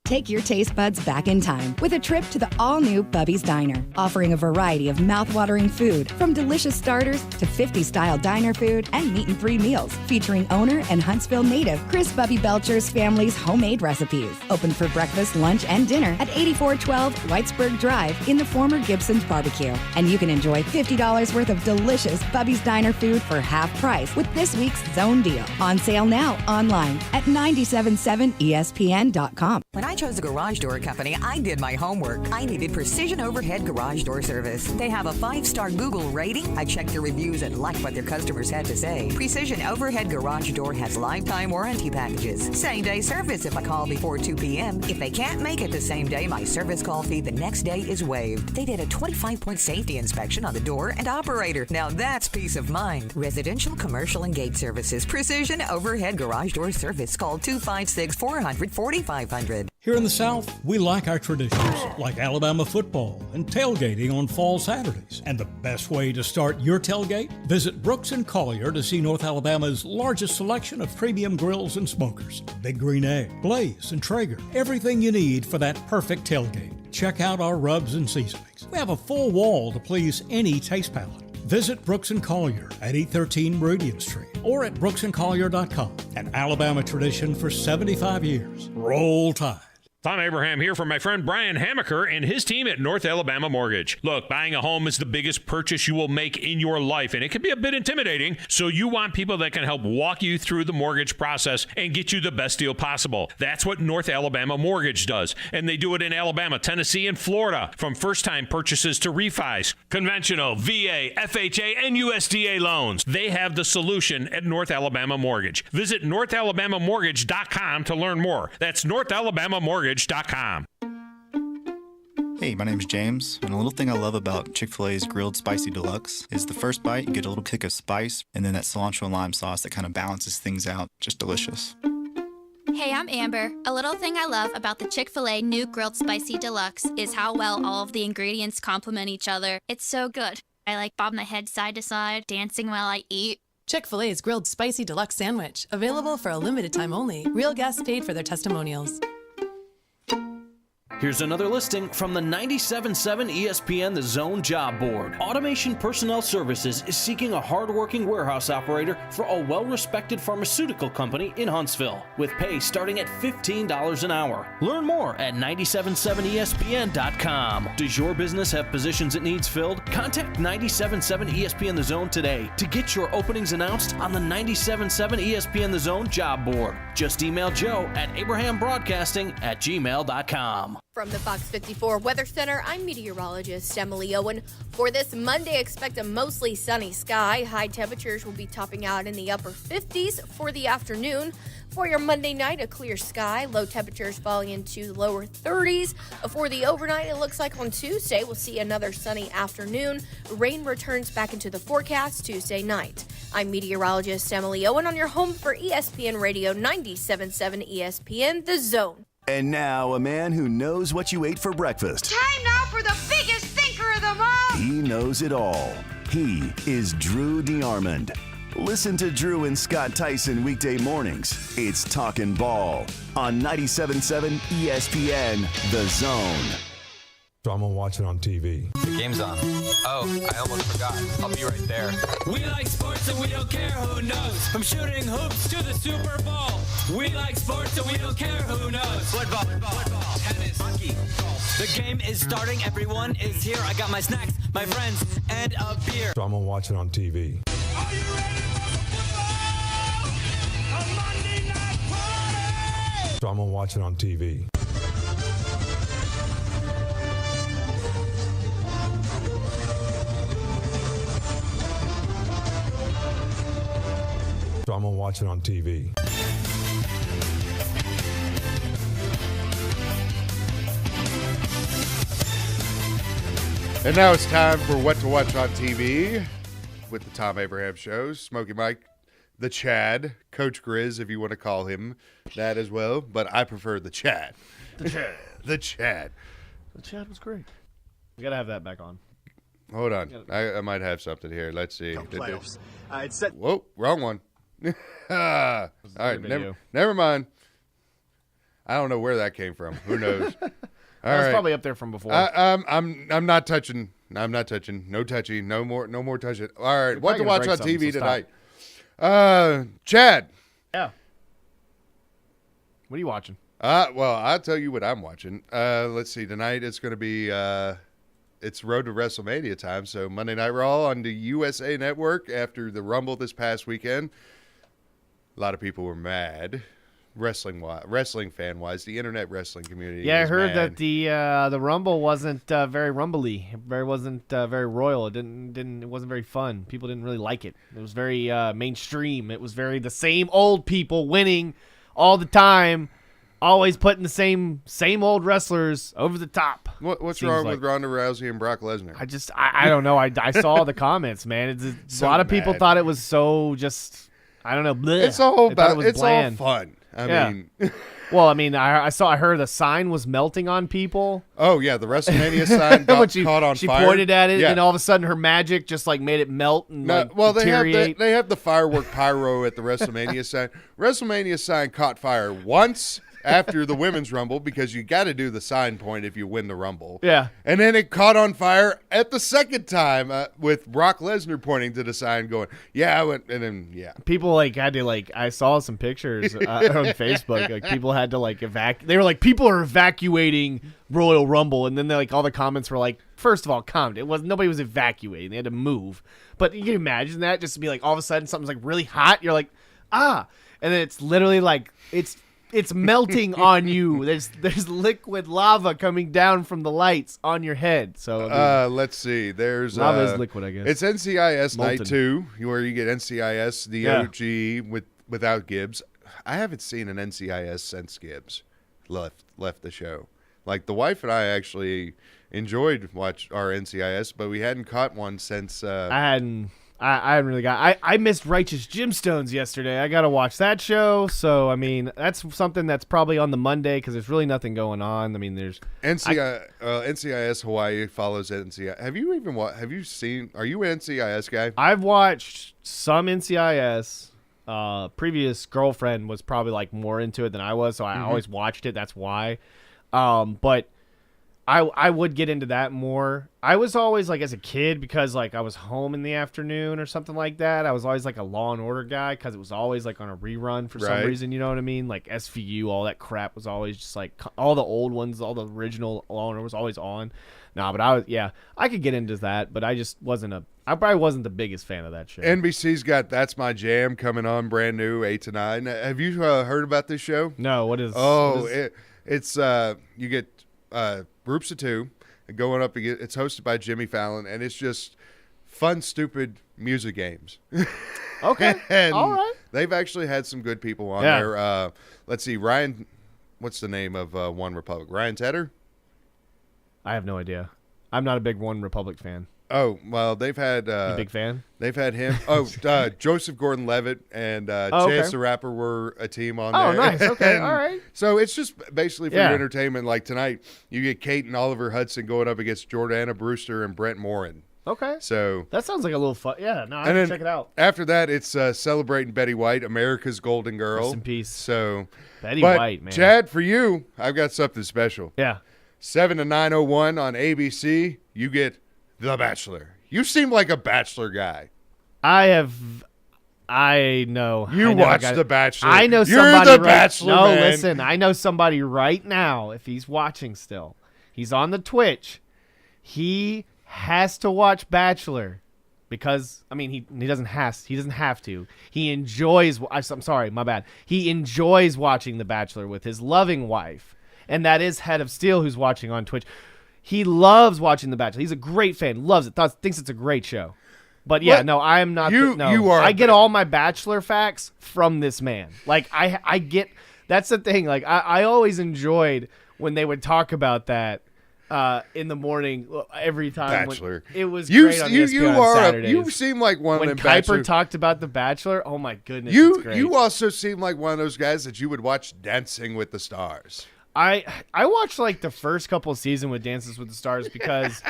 Take your taste buds back in time with a trip to the all-new Bubby's Diner, offering a variety of mouth-watering food, from delicious starters to 50-style diner food and meat and 3 meals, featuring owner and Huntsville native Chris Bubby Belcher's family's homemade recipes. Open for breakfast, lunch, and dinner at 8412 Whitesburg Drive in the former Gibson's Barbecue. And you can enjoy $50 worth of delicious Bubby's Diner food for half price with this week's Zone Deal. On sale now online at 977ESPN.com. When I chose a garage door company, I did my homework. I needed Precision Overhead Garage Door Service. They have a 5-star Google rating. I checked their reviews and liked what their customers had to say. Precision Overhead Garage Door has lifetime warranty packages. Same-day service if I call before 2 p.m. If they can't make it the same day, my service call fee the next day is waived. They did a 25-point safety inspection on the door and operator. Now that's peace of mind. Residential, commercial, and gate services. Precision Overhead Garage Door Service. Call 256-400-4500. Here in the South, we like our traditions, like Alabama football and tailgating on fall Saturdays. And the best way to start your tailgate? Visit Brooks & Collier to see North Alabama's largest selection of premium grills and smokers. Big Green Egg, Blaze, and Traeger. Everything you need for that perfect tailgate. Check out our rubs and seasonings. We have a full wall to please any taste palate. Visit Brooks & Collier at 813 Meridian Street or at brooksandcollier.com. An Alabama tradition for 75 years. Roll Tide. Thom Abraham here from my friend Brian Hamaker and his team at North Alabama Mortgage. Look, buying a home is the biggest purchase you will make in your life, and it can be a bit intimidating, so you want people that can help walk you through the mortgage process and get you the best deal possible. That's what North Alabama Mortgage does, and they do it in Alabama, Tennessee, and Florida, from first-time purchases to refis, conventional, VA, FHA, and USDA loans. They have the solution at North Alabama Mortgage. Visit NorthAlabamaMortgage.com to learn more. That's NorthAlabamaMortgage.com. Hey, my name's James, and a little thing I love about Chick-fil-A's Grilled Spicy Deluxe is the first bite, you get a little kick of spice, and then that cilantro and lime sauce that kind of balances things out. Just delicious. Hey, I'm Amber. A little thing I love about the Chick-fil-A new Grilled Spicy Deluxe is how well all of the ingredients complement each other. It's so good. I like bob my head side to side, dancing while I eat. Chick-fil-A's Grilled Spicy Deluxe Sandwich, available for a limited time only. Real guests paid for their testimonials. Here's another listing from the 97.7 ESPN The Zone Job Board. Automation Personnel Services is seeking a hardworking warehouse operator for a well-respected pharmaceutical company in Huntsville, with pay starting at $15 an hour. Learn more at 977ESPN.com. Does your business have positions it needs filled? Contact 97.7 ESPN The Zone today to get your openings announced on the 97.7 ESPN The Zone Job Board. Just email Joe at abrahambroadcasting@gmail.com. From the Fox 54 Weather Center, I'm meteorologist Emily Owen. For this Monday, expect a mostly sunny sky. High temperatures will be topping out in the upper 50s for the afternoon. For your Monday night, a clear sky. Low temperatures falling into the lower 30s. For the overnight, it looks like on Tuesday, we'll see another sunny afternoon. Rain returns back into the forecast Tuesday night. I'm meteorologist Emily Owen on your home for ESPN Radio 97.7 ESPN The Zone. And now, a man who knows what you ate for breakfast. Time now for the biggest thinker of them all. He knows it all. He is Drew DeArmond. Listen to Drew and Scott Tyson weekday mornings. It's Talkin' Ball on 97.7 ESPN, The Zone. So I'm going to watch it on TV. The game's on. Oh, I almost forgot. I'll be right there. We like sports and we don't care who knows. From shooting hoops to the Super Bowl. We like sports and we don't care who knows. Football, tennis, hockey, golf. The game is starting. Everyone is here. I got my snacks, my friends, and a beer. So I'm going to watch it on TV. Are you ready for football? A Monday night party! So I'm going to watch it on TV. So I'm going to watch it on TV. And now it's time for What to Watch on TV with the Thom Abraham Show. Smokey Mike, the Chad, Coach Grizz, if you want to call him that as well. But I prefer the Chad. The Chad. The Chad. The Chad was great. We got to have that back on. Hold on. I might have something here. Let's see. Playoffs. It's set. Whoa, wrong one. All right, never mind. I don't know where that came from. Who knows? That was probably up there from before. I'm not touching. I'm not touching. No touching. No more touching. All right, what to watch on TV tonight? Chad. Yeah. What are you watching? Well, I'll tell you what I'm watching. Let's see. Tonight it's going to be it's Road to WrestleMania time. So Monday Night Raw on the USA Network after the Rumble this past weekend. A lot of people were mad, wrestling fan wise. The internet wrestling community. Yeah, I heard mad. that the Rumble wasn't very rumbly. It wasn't very royal. It wasn't very fun. People didn't really like it. It was very mainstream. It was very the same old people winning all the time. Always putting the same old wrestlers over the top. What's wrong with Ronda Rousey and Brock Lesnar? I don't know. I saw the comments, man. A lot of people thought it was so just, I don't know. Bleh. It's all fun. I mean, well, I mean, I heard the sign was melting on people. Oh yeah, the WrestleMania sign got caught on she fire. She pointed at it, and all of a sudden her magic just like made it melt and deteriorate. They have the firework pyro at the WrestleMania sign. WrestleMania sign caught fire once after the Women's Rumble because you got to do the sign point if you win the Rumble. Yeah. And then it caught on fire at the second time with Brock Lesnar pointing to the sign going, yeah, I went, and then, yeah. People had to I saw some pictures on Facebook. People had to evacuate. They were people are evacuating Royal Rumble. And then all the comments were first of all, calm down. Nobody was evacuating. They had to move. But you can imagine that just to be all of a sudden something's really hot. You're and then it's literally it's melting on you. There's liquid lava coming down from the lights on your head. So let's see. There's lava is liquid, I guess. It's NCIS Molten. Night 2, where you get NCIS, the OG without Gibbs. I haven't seen an NCIS since Gibbs left the show. The wife and I actually enjoyed watch our NCIS, but we hadn't caught one since. I haven't really got. I missed Righteous Gemstones yesterday. I got to watch that show. So I mean, that's something that's probably on the Monday because there's really nothing going on. I mean, there's NCIS Hawaii follows NCIS. Have you seen? Are you an NCIS guy? I've watched some NCIS. Previous girlfriend was probably more into it than I was, so I always watched it. That's why. But I would get into that more. I was always as a kid because I was home in the afternoon or something like that. I was always a Law and Order guy because it was always on a rerun for some reason. You know what I mean? SVU, all that crap was always just all the old ones, all the original Law and Order was always on. Nah, but I could get into that, but I probably wasn't the biggest fan of that show. NBC's got That's My Jam coming on brand new 8 to 9. Have you heard about this show? No. What is? Oh, it's you get groups of two going up against. It's hosted by Jimmy Fallon, and it's just fun, stupid music games. Okay, and all right. They've actually had some good people on there. Let's see, Ryan. What's the name of One Republic? Ryan Tedder. I have no idea. I'm not a big One Republic fan. Oh, well, they've had You a big fan? They've had him. Joseph Gordon-Levitt and Chance the Rapper were a team on there. Oh, nice. Okay, all right. So it's just basically for your entertainment. Like tonight, you get Kate and Oliver Hudson going up against Jordana Brewster and Brent Morin. Okay. So that sounds like a little fun. Yeah, no, I and have to check it out. After that, it's celebrating Betty White, America's Golden Girl. Rest in peace. So Betty White, man. Chad, for you, I've got something special. Yeah. 7 to 9:01 on ABC, you get The Bachelor. You seem like a Bachelor guy. I know. You watch The Bachelor. I know You're somebody the Bachelor, No, man. listen. I know somebody right now, if he's watching still. He's on the Twitch. He has to watch Bachelor because, I mean, he doesn't have to. He enjoys, I'm sorry, my bad. He enjoys watching The Bachelor with his loving wife. And that is Head of Steel, who's watching on Twitch. He loves watching The Bachelor. He's a great fan. Loves it. Thinks it's a great show. But yeah, no, I am not. You are. I get all my Bachelor facts from this man. Like I get. That's the thing. Like I always enjoyed when they would talk about that in the morning every time. Bachelor. It was great on ESPN on Saturdays. You seem like one when of them. Kuiper Bachelor talked about The Bachelor. Oh my goodness, it's great. You also seem like one of those guys that you would watch Dancing with the Stars. I watched like the first couple of seasons with Dances with the Stars because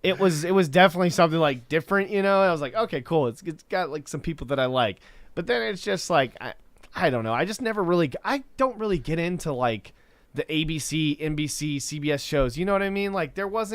it was definitely something like different, you know. I was like, okay, cool. It's got like some people that I like, but then it's just like I don't know. I don't really get into like the ABC, NBC, CBS shows. You know what I mean? Like there's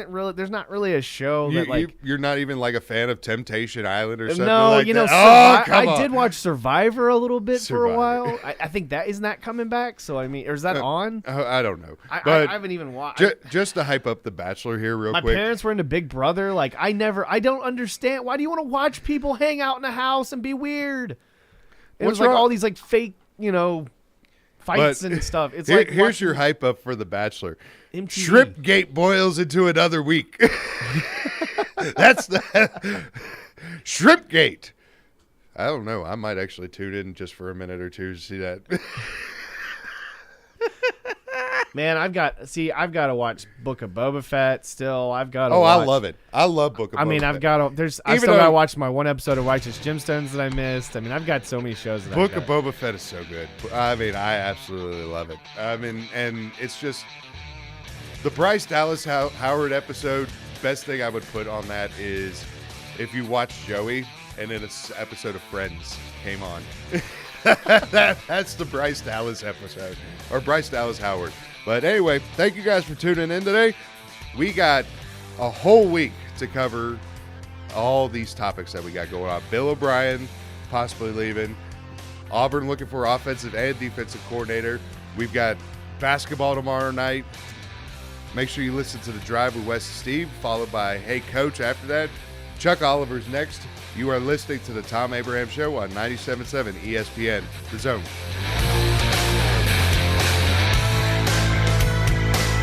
not really a show that like you're not even like a fan of Temptation Island or something. No, like you know, that. I did watch Survivor a little bit for a while. I think that isn't that coming back. So I mean, or is that on? I don't know. I haven't even watched. Just to hype up The Bachelor here, real quick. My parents were into Big Brother. Like I don't understand. Why do you want to watch people hang out in a house and be weird? It was like all these like fake, you know, fights and stuff. It's like here's your hype up for The Bachelor. MTV. Shrimpgate boils into another week. That's the Shrimpgate. I don't know. I might actually tune in just for a minute or two to see that. Man, I've got to watch Book of Boba Fett still. I've got to I watch. love it. I love Book of Boba Fett. I mean, I've got to I still got to watch my one episode of Righteous Gemstones that I missed. I mean, I've got so many shows that Book of Boba Fett is so good. I mean, I absolutely love it. I mean, and it's just the Bryce Dallas Howard episode. Best thing I would put on that is if you watch Joey and then an episode of Friends came on. That's the Bryce Dallas episode, or Bryce Dallas Howard. But anyway, thank you guys for tuning in today. We got a whole week to cover all these topics that we got going on. Bill O'Brien possibly leaving. Auburn looking for offensive and defensive coordinator. We've got basketball tomorrow night. Make sure you listen to The Drive with Wes and Steve, followed by Hey Coach after that. Chuck Oliver's next. You are listening to the Thom Abraham Show on 97.7 ESPN, The Zone.